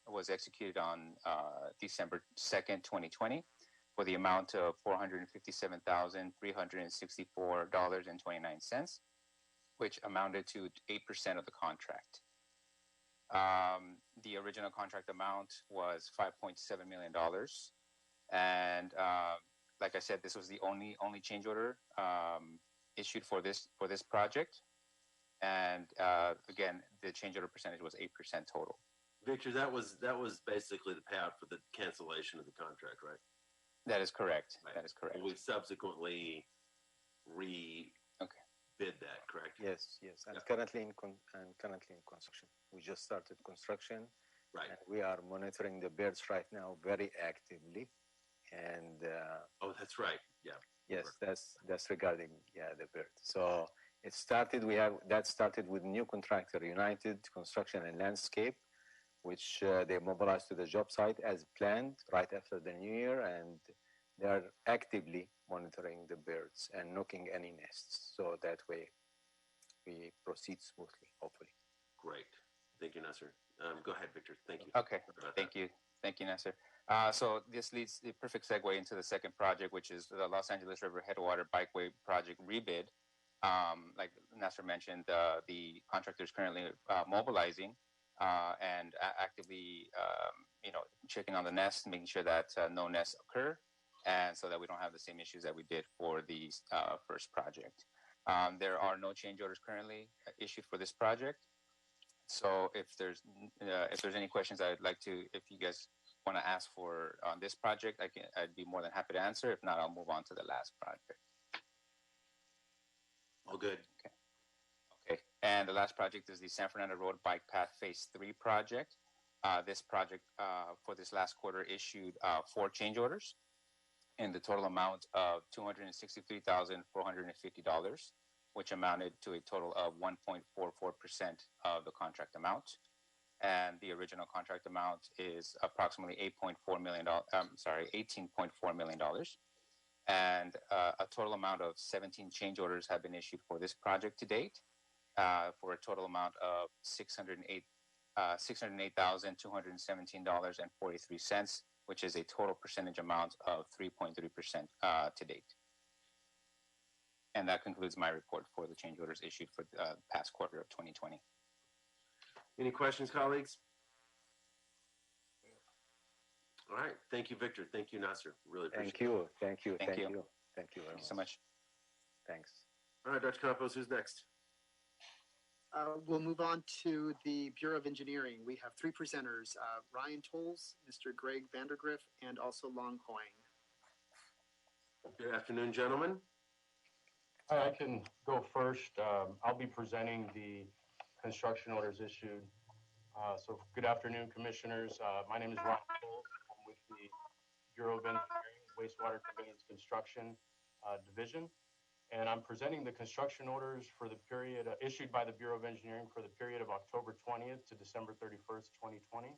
was executed on December 2nd, 2020 for the amount of $457,364.29, which amounted to 8% of the contract. The original contract amount was $5.7 million. And like I said, this was the only change order issued for this project. And again, the change order percentage was 8% total. Victor, that was basically the payout for the cancellation of the contract, right? That is correct. Right. That is correct. And we subsequently Okay. bid that, correct? Yes, yes. And Yeah. currently in construction. We just started construction. Right. And we are monitoring the birds right now very actively. And oh, that's right. Yeah. yes, that's regarding the bird. So it started. That started with new contractor, United Construction and Landscape, which they mobilized to the job site as planned right after the new year, and they are actively monitoring the birds and knocking any nests. So that way, we proceed smoothly, hopefully. Great. Thank you, Nasser. Go ahead, Victor. Thank you. Okay. Thank you. Thank you, Nasser. So this leads the perfect segue into the second project, which is the Los Angeles River Headwater Bikeway Project rebid. Like Nasser mentioned, the contractor is currently mobilizing and actively, checking on the nests, making sure that no nests occur, and so that we don't have the same issues that we did for the first project. There are no change orders currently issued for this project. So if there's any questions, I'd like to, if you guys want to ask for on this project, I'd be more than happy to answer. If not, I'll move on to the last project. All good. Okay. And the last project is the San Fernando Road Bike Path Phase 3 project. This project for this last quarter issued 4 change orders in the total amount of $263,450, which amounted to a total of 1.44% of the contract amount. And the original contract amount is approximately $18.4 million. And a total amount of 17 change orders have been issued for this project to date, for a total amount of $608,217.43, which is a total percentage amount of 3.3% to date. And that concludes my report for the change orders issued for the past quarter of 2020. Any questions, colleagues? All right. Thank you, Victor. Thank you, Nasser. Really appreciate it. Thank you very much. Thank you so much. Thanks. All right, Dr. Campos, who's next? We'll move on to the Bureau of Engineering. We have 3 presenters, Ryan Tolles, Mr. Greg Vandergriff, and also Long Hoing. Good afternoon, gentlemen. I can go first. I'll be presenting the construction orders issued. So good afternoon, commissioners. My name is Ryan Tolles. I'm with the Bureau of Engineering, Wastewater Conveyance Construction Division. And I'm presenting the construction orders for the period issued by the Bureau of Engineering for the period of October 20th to December 31st, 2020.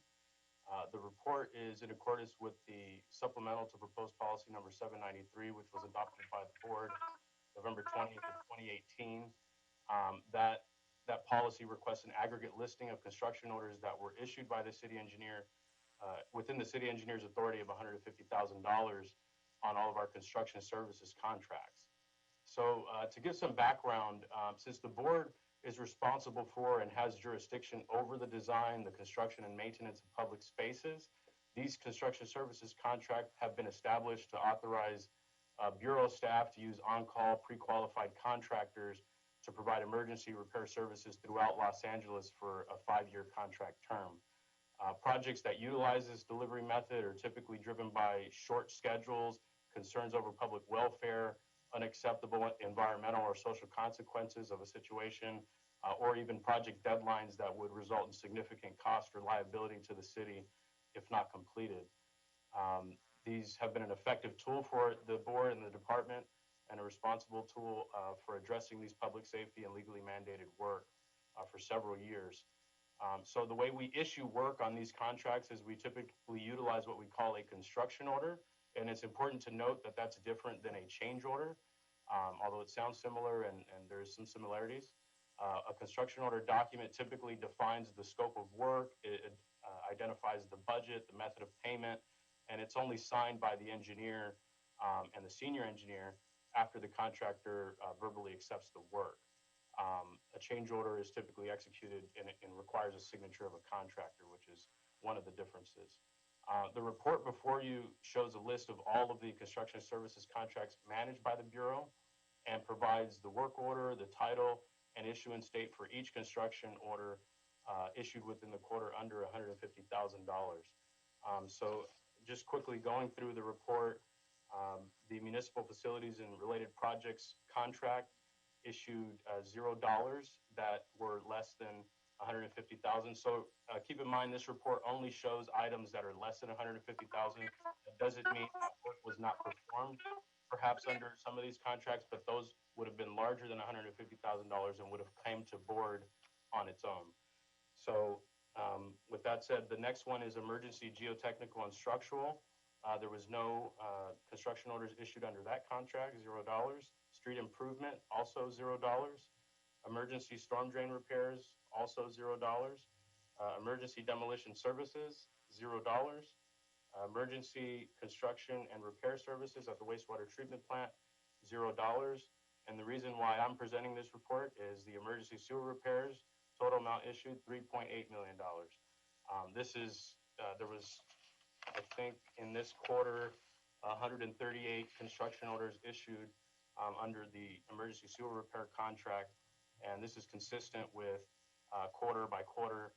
The report is in accordance with the supplemental to proposed policy number 793, which was adopted by the board November 20th of 2018. That policy requests an aggregate listing of construction orders that were issued by the city engineer within the city engineer's authority of $150,000 on all of our construction services contracts. So to give some background, since the board is responsible for and has jurisdiction over the design, the construction, and maintenance of public spaces, these construction services contracts have been established to authorize Bureau staff to use on-call pre-qualified contractors to provide emergency repair services throughout Los Angeles for a 5-year contract term. Projects that utilize this delivery method are typically driven by short schedules, concerns over public welfare, unacceptable environmental or social consequences of a situation, or even project deadlines that would result in significant cost or liability to the city if not completed. These have been an effective tool for the board and the department, and a responsible tool for addressing these public safety and legally mandated work for several years. So the way we issue work on these contracts is we typically utilize what we call a construction order. And it's important to note that that's different than a change order, although it sounds similar and there's some similarities. A construction order document typically defines the scope of work, it identifies the budget, the method of payment, and it's only signed by the engineer and the senior engineer after the contractor verbally accepts the work. A change order is typically executed and requires a signature of a contractor, which is one of the differences. The report before you shows a list of all of the construction services contracts managed by the Bureau and provides the work order, the title, and issuance date for each construction order issued within the quarter under $150,000. So just quickly going through the report, municipal facilities and related projects contract issued $0 that were less than 150,000. So keep in mind, this report only shows items that are less than 150,000. That doesn't mean that work was not performed, perhaps under some of these contracts, but those would have been larger than $150,000 and would have come to board on its own. So with that said, the next one is emergency geotechnical and structural. There was no construction orders issued under that contract, $0. Street improvement, also $0. Emergency storm drain repairs, also $0. Emergency demolition services, $0. Emergency construction and repair services at the wastewater treatment plant, $0. And the reason why I'm presenting this report is the emergency sewer repairs, total amount issued, $3.8 million. This is, there was, I think, in this quarter, 138 construction orders issued under the emergency sewer repair contract. And this is consistent with quarter by quarter.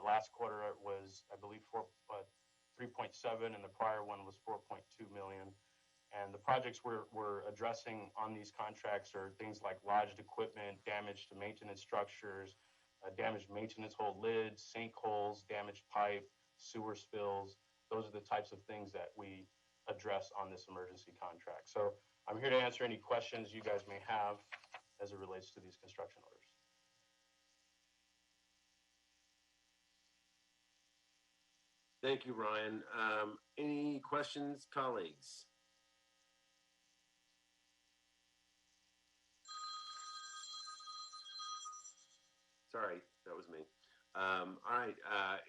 Last quarter it was, I believe, 3.7, and the prior one was 4.2 million. And the projects we're addressing on these contracts are things like lodged equipment, damage to maintenance structures, damaged maintenance hole lids, sinkholes, damaged pipe, sewer spills. Those are the types of things that we address on this emergency contract. So I'm here to answer any questions you guys may have as it relates to these construction orders. Thank you, Ryan. Any questions, colleagues? Sorry, that was me. All right,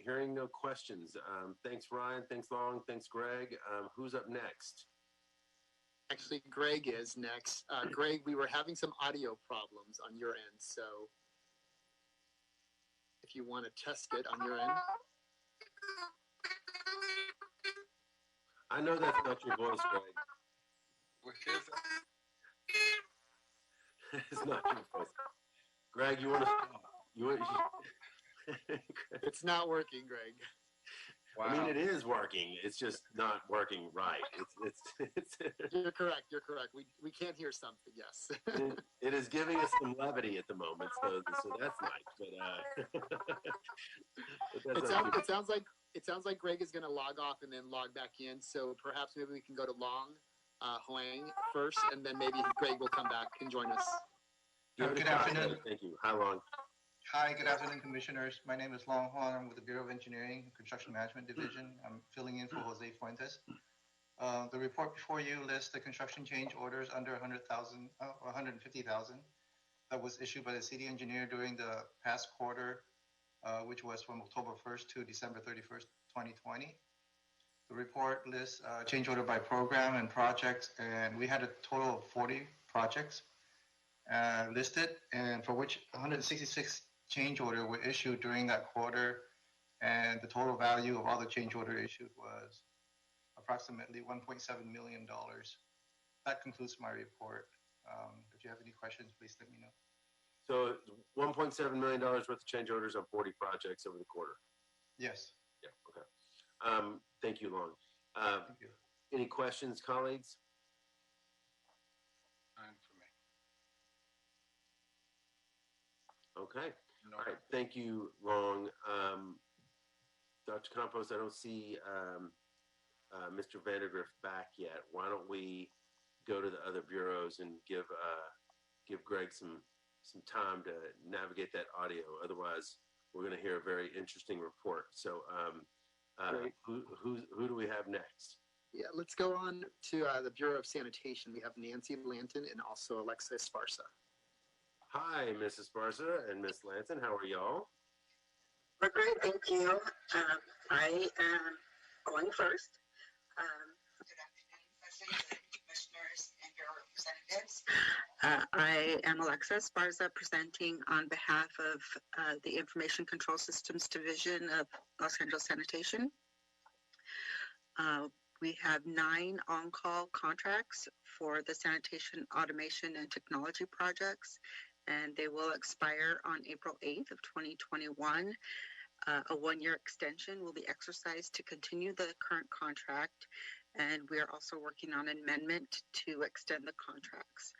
hearing no questions. Thanks, Ryan. Thanks, Long. Thanks, Greg. Who's up next? Actually, Greg is next. Greg, we were having some audio problems on your end, so if you want to test it on your end. I know that's not your voice, Greg. It's not your voice. Greg, you want to stop? It's not working, Greg. Wow. I mean, it is working. It's just not working right. It's You're correct. You're correct. We can't hear something. Yes. It is giving us some levity at the moment, so that's nice. But it sounds like Greg is going to log off and then log back in. So perhaps maybe we can go to Long Huang first, and then maybe Greg will come back and join us. Good afternoon. Thank you. Hi, Long. Hi, good afternoon, Commissioners. My name is Long Huang. I'm with the Bureau of Engineering and Construction Management Division. I'm filling in for Jose Fuentes. The report before you lists the construction change orders under 100,000 or 150,000 that was issued by the city engineer during the past quarter, which was from October 1st to December 31st, 2020. The report lists change order by program and projects, and we had a total of 40 projects listed, and for which 166 change order were issued during that quarter, and the total value of all the change order issued was approximately $1.7 million. That concludes my report. If you have any questions, please let me know. So $1.7 million worth of change orders on 40 projects over the quarter? Yes. Yeah, okay. Thank you, Long. Thank you. Any questions, colleagues? Okay. All right. Thank you, Long. Dr. Campos, I don't see Mr. Vandergrift back yet. Why don't we go to the other bureaus and give Greg some time to navigate that audio. Otherwise, we're going to hear a very interesting report. So, who do we have next? Yeah, let's go on to the Bureau of Sanitation. We have Nancy Lanton and also Alexa Esparza. Hi, Mrs. Esparza and Miss Lanton. How are y'all? We're great, thank you. I am going first. Good afternoon, President, Commissioners, and Bureau representatives. I am Alexa Esparza, presenting on behalf of the Information Control Systems Division of Los Angeles Sanitation. We have 9 on-call contracts for the sanitation automation and technology projects, and they will expire on April 8th of 2021. A 1-year extension will be exercised to continue the current contract, And we are also working on an amendment to extend the contracts.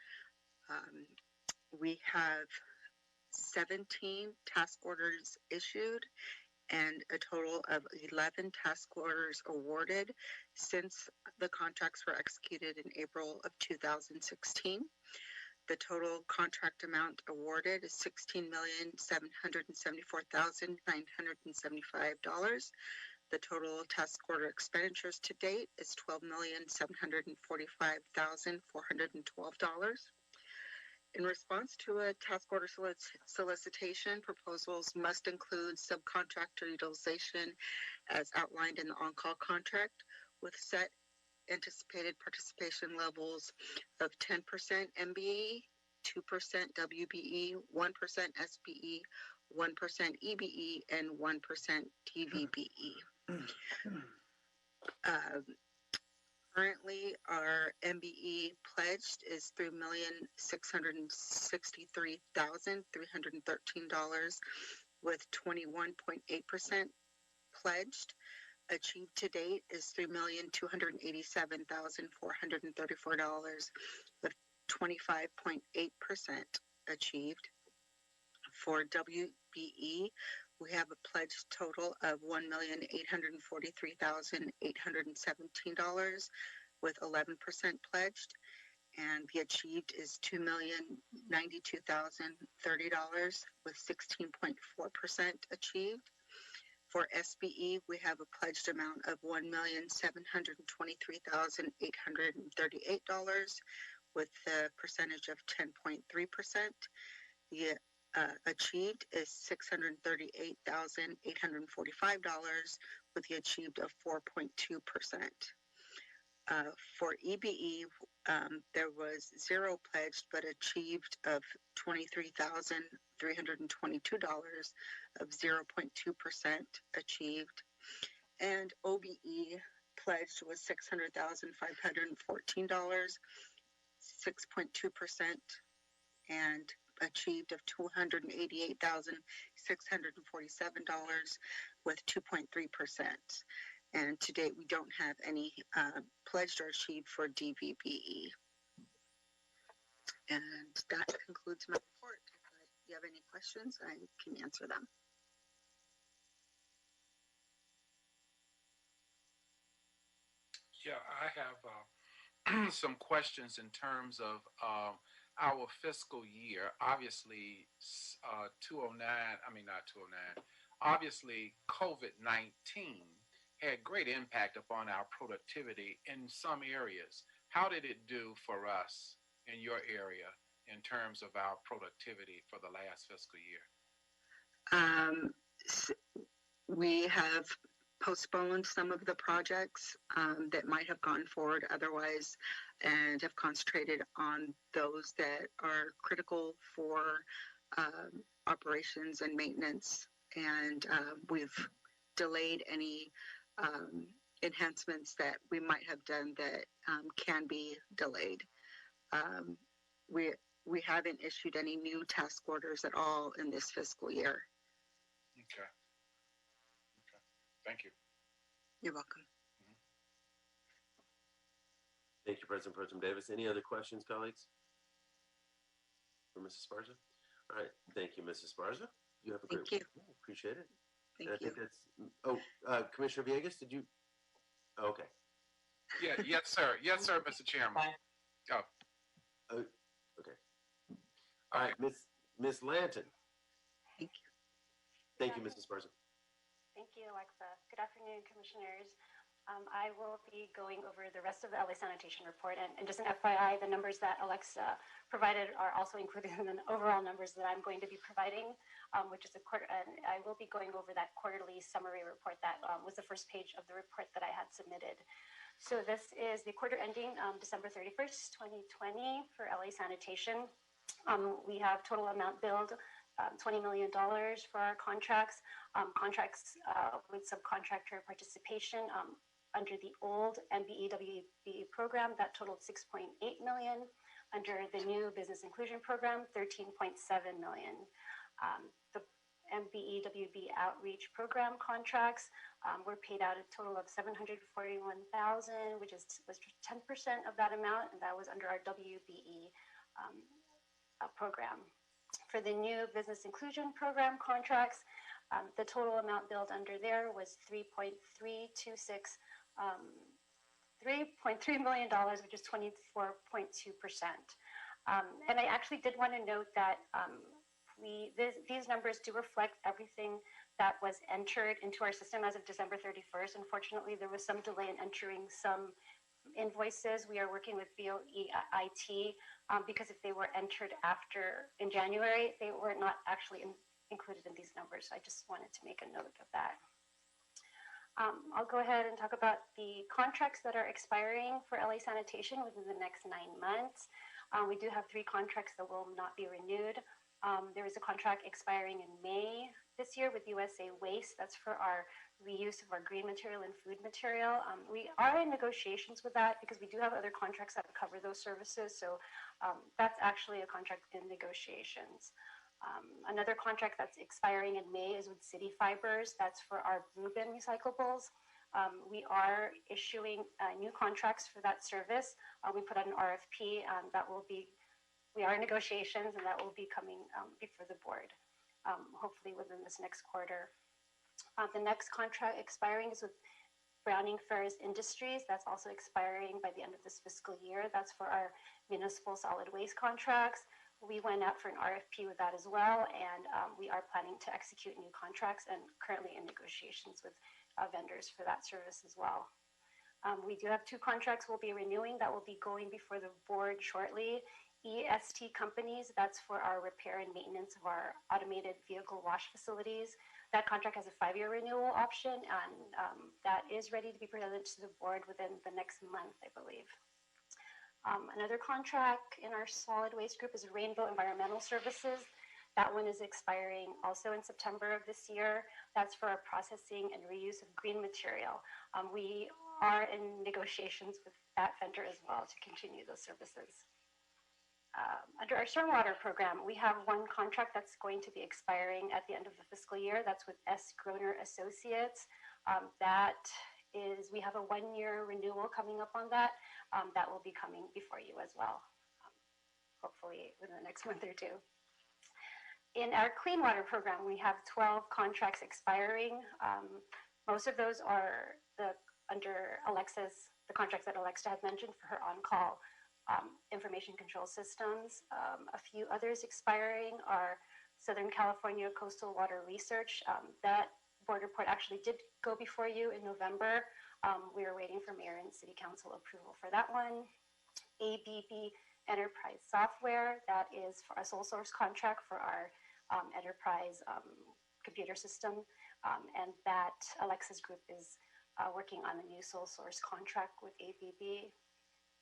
We have 17 task orders issued and a total of 11 task orders awarded since the contracts were executed in April of 2016. The total contract amount awarded is $16,774,975. The total task order expenditures to date is $12,745,412. In response to a task order solicitation, proposals must include subcontractor utilization as outlined in the on-call contract with set anticipated participation levels of 10% MBE, 2% WBE, 1% SBE, 1% EBE, and 1% TVBE. Currently, our MBE pledged is $3,663,313 with 21.8% pledged. Achieved to date is $3,287,434 with 25.8% achieved. For WBE, we have a pledged total of $1,843,817 with 11% pledged, and the achieved is $2,092,030 with 16.4% achieved. For SBE, we have a pledged amount of $1,723,838 with a percentage of 10.3%. The achieved is $638,845 with the achieved of 4.2%. For EBE, there was zero pledged but achieved of $23,322 of 0.2% achieved. And OBE pledged was $600,514, 6.2%, and achieved of $288,647 with 2.3%. And to date, we don't have any pledged or achieved for DVBE. And that concludes my report. If you have any questions, I can answer them. Yeah, I have some questions in terms of our fiscal year. Obviously, 209, I mean, not 209, obviously, COVID-19 had great impact upon our productivity in some areas. How did it do for us in your area in terms of our productivity for the last fiscal year? We have postponed some of the projects that might have gone forward otherwise and have concentrated on those that are critical for operations and maintenance. And we've delayed any enhancements that we might have done that can be delayed. We haven't issued any new task orders at all in this fiscal year. Okay. Thank you. You're welcome. Thank you, President Pro Tem Davis. Any other questions, colleagues? For Mrs. Sparza? All right. Thank you, Mrs. Sparza. You have a great Thank you. Appreciate it. Thank I you. think that's, Commissioner Villegas, did you? Okay. Yeah, yes, sir. Yes, sir, Mr. Chairman. Oh. Okay. All right, Miss Lanton. Thank you. Thank you, Mrs. Sparza. Thank you, Alexa. Good afternoon, commissioners. I will be going over the rest of the LA sanitation report, and just an FYI, the numbers that Alexa provided are also included in the overall numbers that I'm going to be providing, which is and I will be going over that quarterly summary report that was the first page of the report that I had submitted. So this is the quarter ending December 31st, 2020 for LA sanitation. We have total amount billed $20 million for our contracts. Contracts with subcontractor participation under the old MBE-WBE program, that totaled $6.8 million. Under the new business inclusion program, $13.7 million. MBEWB outreach program contracts. We're paid out a total of $741,000, which was 10% of that amount, and that was under our WBE program. For the new business inclusion program contracts, the total amount billed under there was $3.3 million, which is 24.2%. And I actually did want to note that these numbers do reflect everything that was entered into our system as of December 31st. Unfortunately, there was some delay in entering some invoices. We are working with BOEIT because if they were entered in January, they were not actually included in these numbers. So I just wanted to make a note of that. I'll go ahead and talk about the contracts that are expiring for LA Sanitation within the next 9 months. We do have 3 contracts that will not be renewed. There is a contract expiring in May this year with USA Waste. That's for our reuse of our green material and food material. We are in negotiations with that because we do have other contracts that cover those services. So that's actually a contract in negotiations. Another contract that's expiring in May is with City Fibers. That's for our blue bin recyclables. We are issuing new contracts for that service. We put out an RFP we are in negotiations, and that will be coming before the board, hopefully within this next quarter. The next contract expiring is with Browning Ferris Industries. That's also expiring by the end of this fiscal year. That's for our municipal solid waste contracts. We went out for an RFP with that as well, and we are planning to execute new contracts and currently in negotiations with vendors for that service as well. We do have 2 contracts we'll be renewing that will be going before the board shortly. EST Companies, that's for our repair and maintenance of our automated vehicle wash facilities. That contract has a 5-year renewal option, and that is ready to be presented to the board within the next month, I believe. Another contract in our solid waste group is Rainbow Environmental Services. That one is expiring also in September of this year. That's for our processing and reuse of green material. We are in negotiations with that vendor as well to continue those services. Under our stormwater program, we have 1 contract that's going to be expiring at the end of the fiscal year. That's with S. Groner Associates. We have a 1-year renewal coming up on that. That will be coming before you as well, hopefully within the next month or 2. In our clean water program, we have 12 contracts expiring. Most of those are under Alexa's, the contracts that Alexa had mentioned for her on-call information control systems. A few others expiring are Southern California Coastal Water Research. That board report actually did go before you in November. We are waiting for mayor and city council approval for that one. ABB Enterprise Software, that is for a sole source contract for our enterprise computer system. And that Alexa's group is working on a new sole source contract with ABB.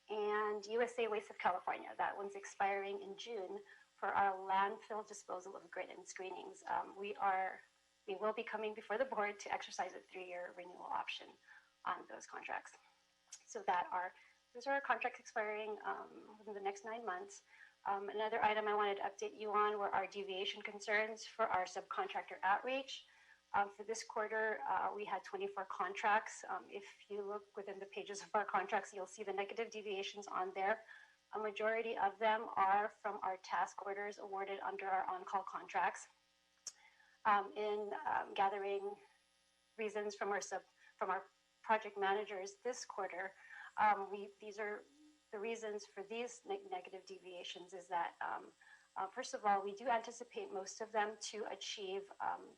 And USA Waste of California, that one's expiring in June for our landfill disposal of grid-in screenings. We will be coming before the board to exercise a 3-year renewal option on those contracts. So those are our contracts expiring within the next 9 months. Another item I wanted to update you on were our deviation concerns for our subcontractor outreach. For this quarter, we had 24 contracts. If you look within the pages of our contracts, you'll see the negative deviations on there. A majority of them are from our task orders awarded under our on-call contracts. In gathering reasons from our project managers this quarter, these are the reasons for these negative deviations is that first of all, we do anticipate most of them to achieve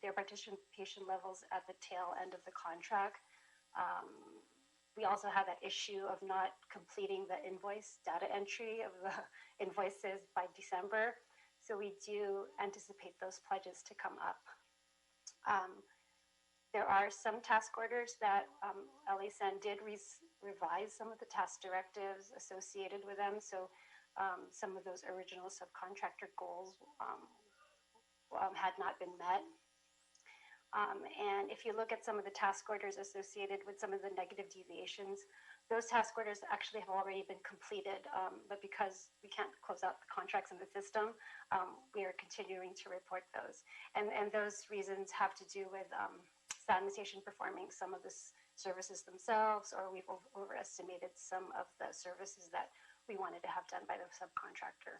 their participation levels at the tail end of the contract. We also have that issue of not completing the invoice data entry of the invoices by December. So we do anticipate those pledges to come up. There are some task orders that LASAN did revise some of the task directives associated with them. So some of those original subcontractor goals had not been met. And if you look at some of the task orders associated with some of the negative deviations, Those task orders actually have already been completed, but because we can't close out the contracts in the system, we are continuing to report those. And those reasons have to do with sanitation performing some of the services themselves, or we've overestimated some of the services that we wanted to have done by the subcontractor.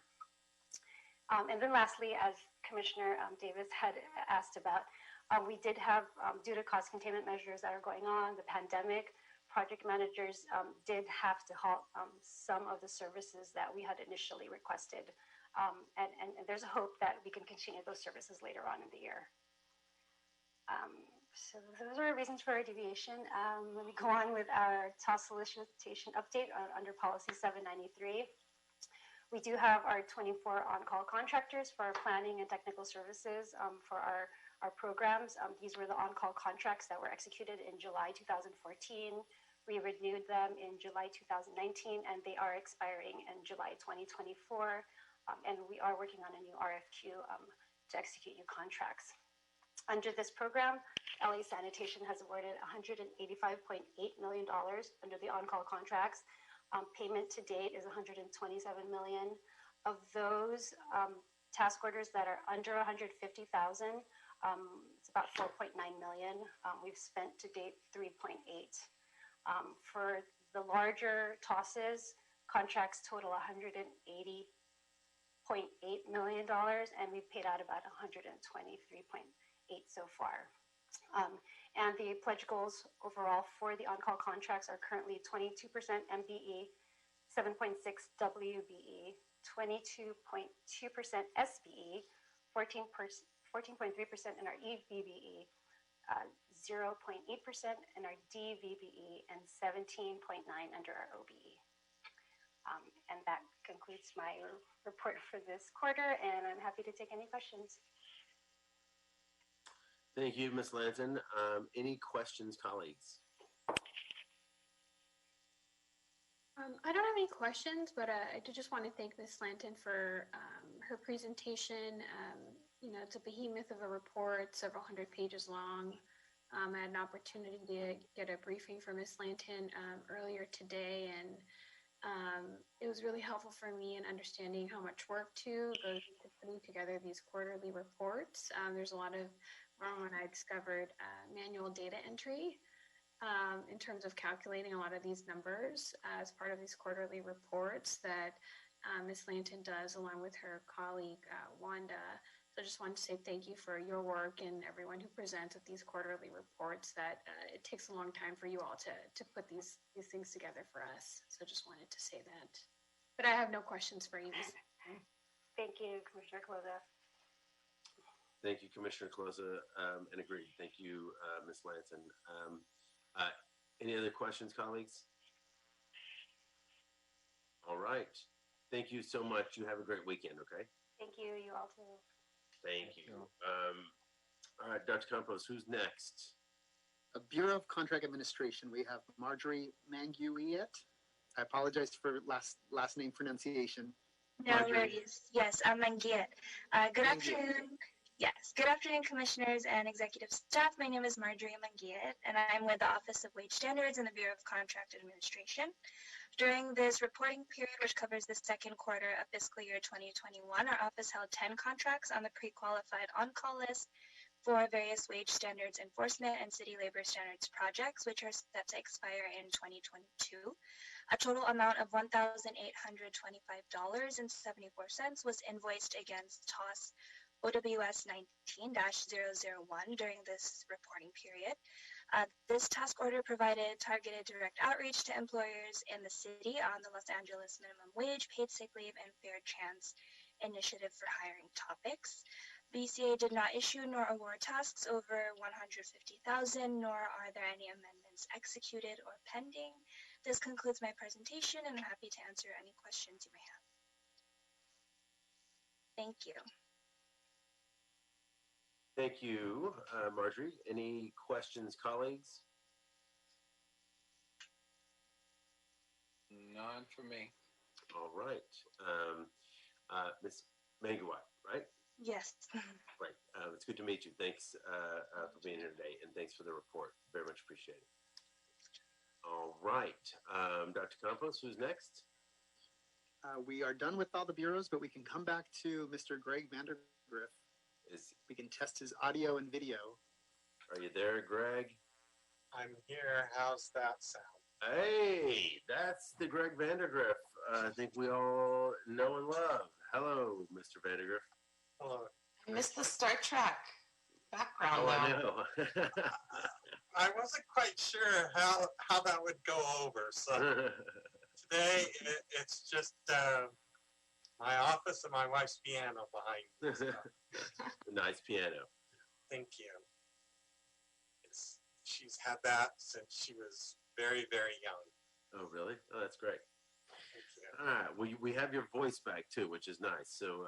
And then lastly, as Commissioner Davis had asked about, we did have, due to cost containment measures that are going on, the pandemic, project managers did have to halt some of the services that we had initially requested. And there's a hope that we can continue those services later on in the year. So those are reasons for our deviation. Let me go on with our TOS solicitation update under policy 793. We do have our 24 on-call contractors for our planning and technical services for our programs. These were the on-call contracts that were executed in July 2014. We renewed them in July 2019, and they are expiring in July 2024. And we are working on a new RFQ to execute new contracts. Under this program, LA Sanitation has awarded $185.8 million under the on-call contracts. Payment to date is $127 million. Of those task orders that are under $150,000, it's about $4.9 million. We've spent to date $3.8. For the larger TOSs, contracts total $180.8 million, and we've paid out about $123.8 so far. And the pledge goals overall for the on-call contracts are currently 22% MBE, 7.6 WBE, 22.2% SBE, 14.3% in our EVBE, 0.8% in our DVBE, and 17.9% under our OBE. And that concludes my report for this quarter, and I'm happy to take any questions. Thank you, Ms. Lanton. Any questions, colleagues? I don't have any questions, but I do just want to thank Ms. Lanton for her presentation. You know, it's a behemoth of a report, several hundred pages long. I had an opportunity to get a briefing from Ms. Lanton earlier today, and it was really helpful for me in understanding how much work goes into putting together these quarterly reports. There's a lot of, when I discovered manual data entry in terms of calculating a lot of these numbers as part of these quarterly reports that Ms. Lanton does along with her colleague Wanda. So I just wanted to say thank you for your work and everyone who presents with these quarterly reports, that it takes a long time for you all to put these things together for us. So just wanted to say that. But I have no questions for you. Thank you, Commissioner Cloza. Thank you, Commissioner Cloza, and agreed. Thank you, Ms. Lanton. Any other questions, colleagues? All right. Thank you so much. You have a great weekend, okay? Thank you. You all too. Thank you. All right, Dr. Campos, who's next? Bureau of Contract Administration, we have Marjorie Manguiet. I apologize for last name pronunciation. No worries. Yes, I'm Manguiet. Good afternoon. Yes, good afternoon, commissioners and executive staff. My name is Marjorie Manguiet, and I'm with the Office of Wage Standards in the Bureau of Contract Administration. During this reporting period, which covers the second quarter of fiscal year 2021, our office held 10 contracts on the pre-qualified on-call list for various wage standards enforcement and city labor standards projects, which are set to expire in 2022. A total amount of $1,825.74 was invoiced against TOS OWS 19-001 during this reporting period. This task order provided targeted direct outreach to employers in the city on the Los Angeles minimum wage, paid sick leave, and fair chance initiative for hiring topics. BCA did not issue nor award tasks over $150,000, nor are there any amendments executed or pending. This concludes my presentation, and I'm happy to answer any questions you may have. Thank you. Thank you, Marjorie. Any questions, colleagues? None for me. All right. Ms. Manguiet, right? Yes. Right. It's good to meet you. Thanks for being here today, and thanks for the report. Very much appreciated. All right. Dr. Campos, who's next? We are done with all the bureaus, but we can come back to Mr. Greg Vandergriff. We can test his audio and video. Are you there, Greg? I'm here. How's that sound? Hey, that's the Greg Vandergriff I think we all know and love. Hello, Mr. Vandergriff. Hello. I missed the Star Trek background. Oh, I though. know. I wasn't quite sure how that would go over. So today it's just my office and my wife's piano behind me. So. Nice piano. Thank you. She's had that since she was very, very young. Oh, really? Oh, that's great. Thank you. All right. Well, we have your voice back, too, which is nice. So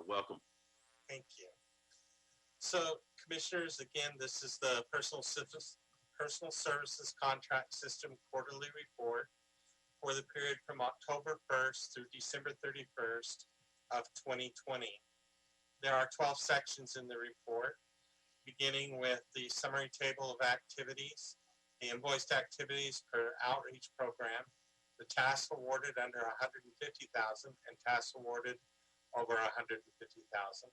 welcome. Thank you. So, Commissioners, again, this is the Personal Services Contract System Quarterly Report for the period from October 1st through December 31st of 2020. There are 12 sections in the report, beginning with the summary table of activities, the invoiced activities per outreach program, the tasks awarded under $150,000 and tasks awarded over $150,000,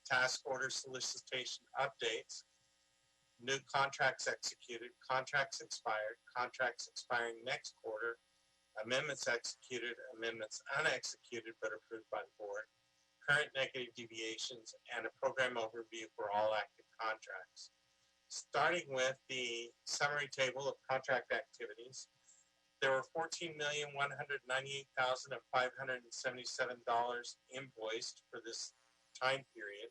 task order solicitation updates, new contracts executed, contracts expired, contracts expiring next quarter, amendments executed, amendments unexecuted but approved by the board, current negative deviations, and a program overview for all active contracts. Starting with the summary table of contract activities, there were $14,198,577 invoiced for this time period.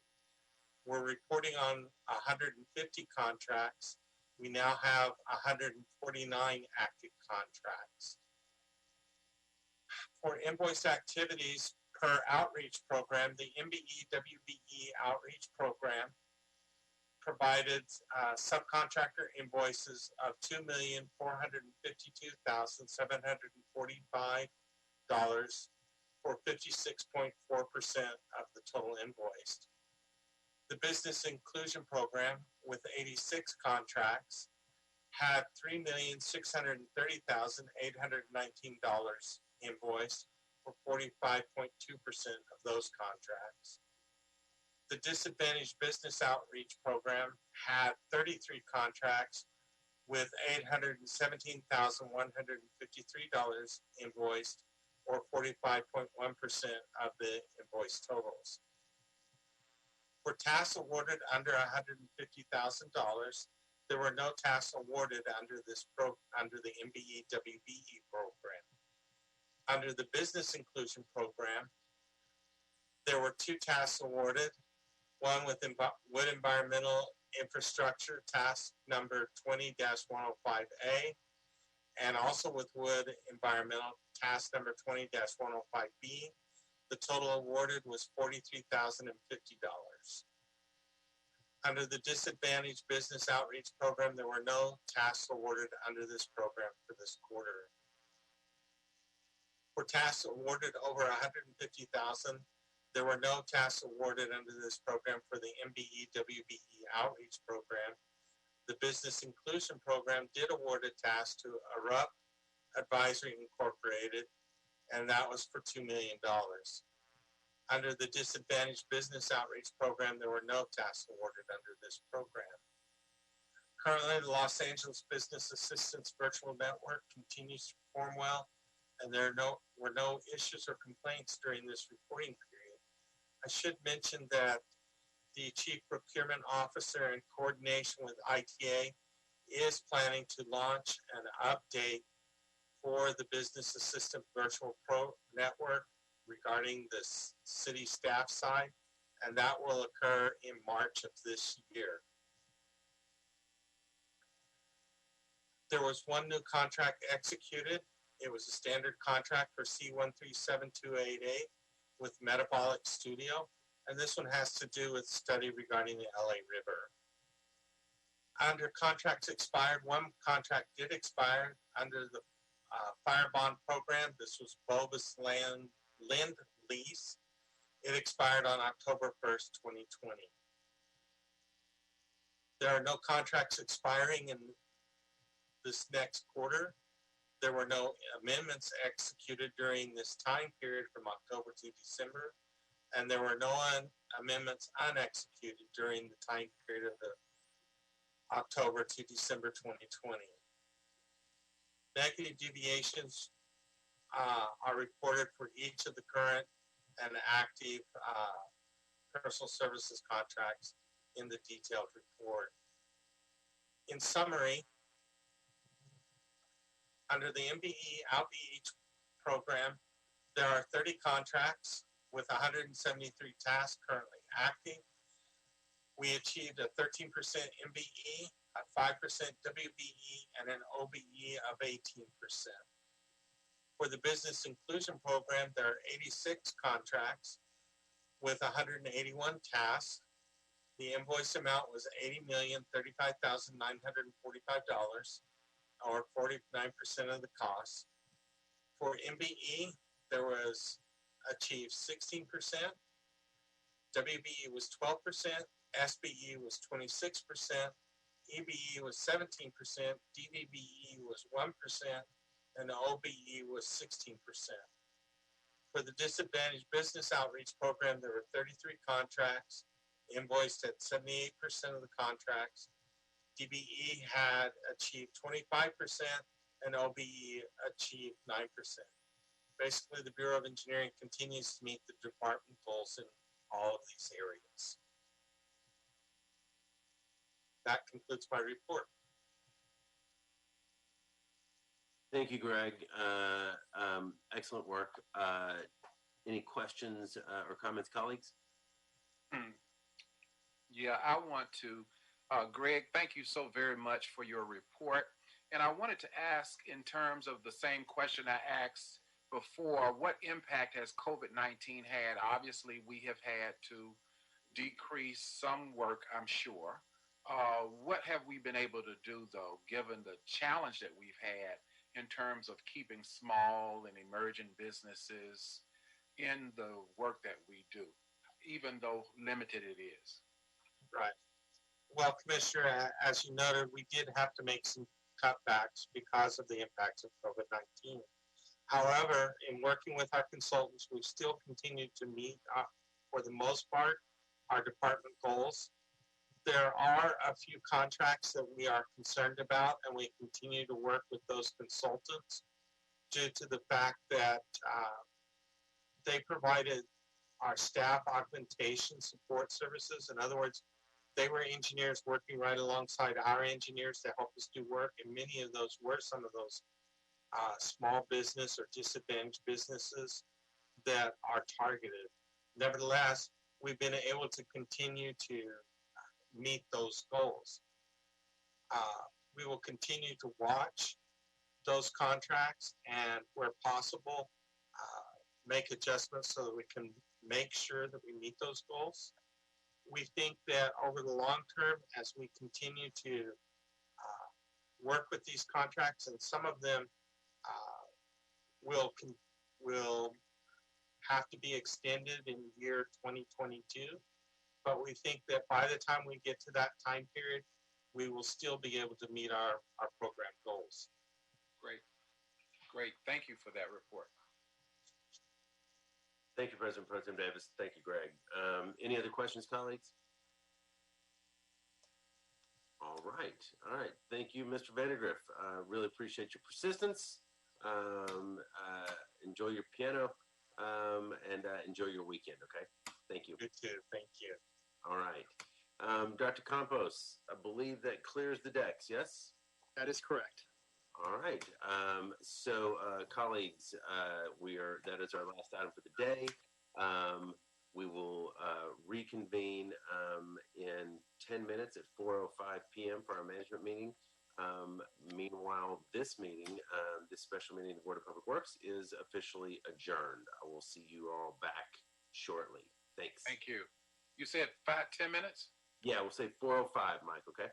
We're reporting on 150 contracts. We now have 149 active contracts. For invoiced activities per outreach program, the MBE WBE outreach program provided subcontractor invoices of $2,452,745 for 56.4% of the total invoiced. The business inclusion program with 86 contracts had $3,630,819 invoiced for 45.2% of those contracts. The disadvantaged business outreach program had 33 contracts with $817,153 invoiced, or 45.1% of the invoice totals. For tasks awarded under $150,000, there were no tasks awarded under the MBE WBE program. Under the business inclusion program, there were 2 tasks awarded, one with wood environmental infrastructure task number 20-105A, and also with wood environmental task number 20-105B. The total awarded was $43,050. Under the disadvantaged business outreach program, there were no tasks awarded under this program for this quarter. For tasks awarded over $150,000, there were no tasks awarded under this program for the MBE WBE outreach program. The Business Inclusion Program did award a task to Erupt Advisory Incorporated, and that was for $2 million. Under the Disadvantaged Business Outreach Program, there were no tasks awarded under this program. Currently, the Los Angeles Business Assistance Virtual Network continues to perform well, and there were no issues or complaints during this reporting period. I should mention that the Chief Procurement Officer, in coordination with ITA, is planning to launch an update for the Business Assistant Virtual Pro Network regarding the city staff side, and that will occur in March of this year. There was one new contract executed. It was a standard contract for C137288 with Metabolic Studio, and this one has to do with study regarding the LA River. Under contracts expired, one contract did expire under the Fire Bond program. This was Bovis Lind Lease. It expired on October 1st, 2020. There are no contracts expiring in this next quarter. There were no amendments executed during this time period from October to December, and there were no amendments unexecuted during the time period of the October to December 2020. Negative deviations are reported for each of the current and active personal services contracts in the detailed report. In summary, under the MBE Outreach program, there are 30 contracts with 173 tasks currently active. We achieved a 13% MBE, a 5% WBE, and an OBE of 18%. For the Business Inclusion Program, there are 86 contracts with 181 tasks. The invoice amount was $80,035,945, or 49% of the cost. For MBE, there was achieved 16%, WBE was 12%, SBE was 26%, EBE was 17%, DVBE was 1%, and the OBE was 16%. For the Disadvantaged Business Outreach Program, there were 33 contracts, invoiced at 78% of the contracts. DBE had achieved 25%, and OBE achieved 9%. Basically, the Bureau of Engineering continues to meet the department goals in all of these areas. That concludes my report. Thank you, Greg. Excellent work. Any questions or comments, colleagues? Yeah, I want to, Greg, thank you so very much for your report. And I wanted to ask, in terms of the same question I asked before, what impact has COVID-19 had? Obviously, we have had to decrease some work, I'm sure. What have we been able to do, though, given the challenge that we've had in terms of keeping small and emerging businesses in the work that we do, even though limited it is? Right. Well, Commissioner, as you noted, we did have to make some cutbacks because of the impacts of COVID-19. However, in working with our consultants, we've still continued to meet, for the most part, our department goals. There are a few contracts that we are concerned about, and we continue to work with those consultants due to the fact that they provided our staff augmentation support services. In other words, they were engineers working right alongside our engineers to help us do work, and many of those were some of those small business or disadvantaged businesses that are targeted. Nevertheless, we've been able to continue to meet those goals. We will continue to watch those contracts and, where possible, make adjustments so that we can make sure that we meet those goals. We think that over the long term, as we continue to work with these contracts, and some of them will have to be extended in year 2022, but we think that by the time we get to that time period, we will still be able to meet our program goals. Great. Thank you for that report. Thank you, President Pro Tem Davis. Thank you, Greg. Any other questions, colleagues? All right. Thank you, Mr. Vandergriff. Really appreciate your persistence. Enjoy your piano, and enjoy your weekend, okay? Thank you. You too. Thank you. All right. Dr. Campos, I believe that clears the decks, yes? That is correct. All right. Colleagues, that is our last item for the day. We will reconvene in 10 minutes at 4:05 p.m. for our management meeting. Meanwhile, this meeting, this special meeting of the Board of Public Works, is officially adjourned. I will see you all back shortly. Thanks. Thank you. You said 10 minutes? Yeah, we'll say 4:05, Mike, okay?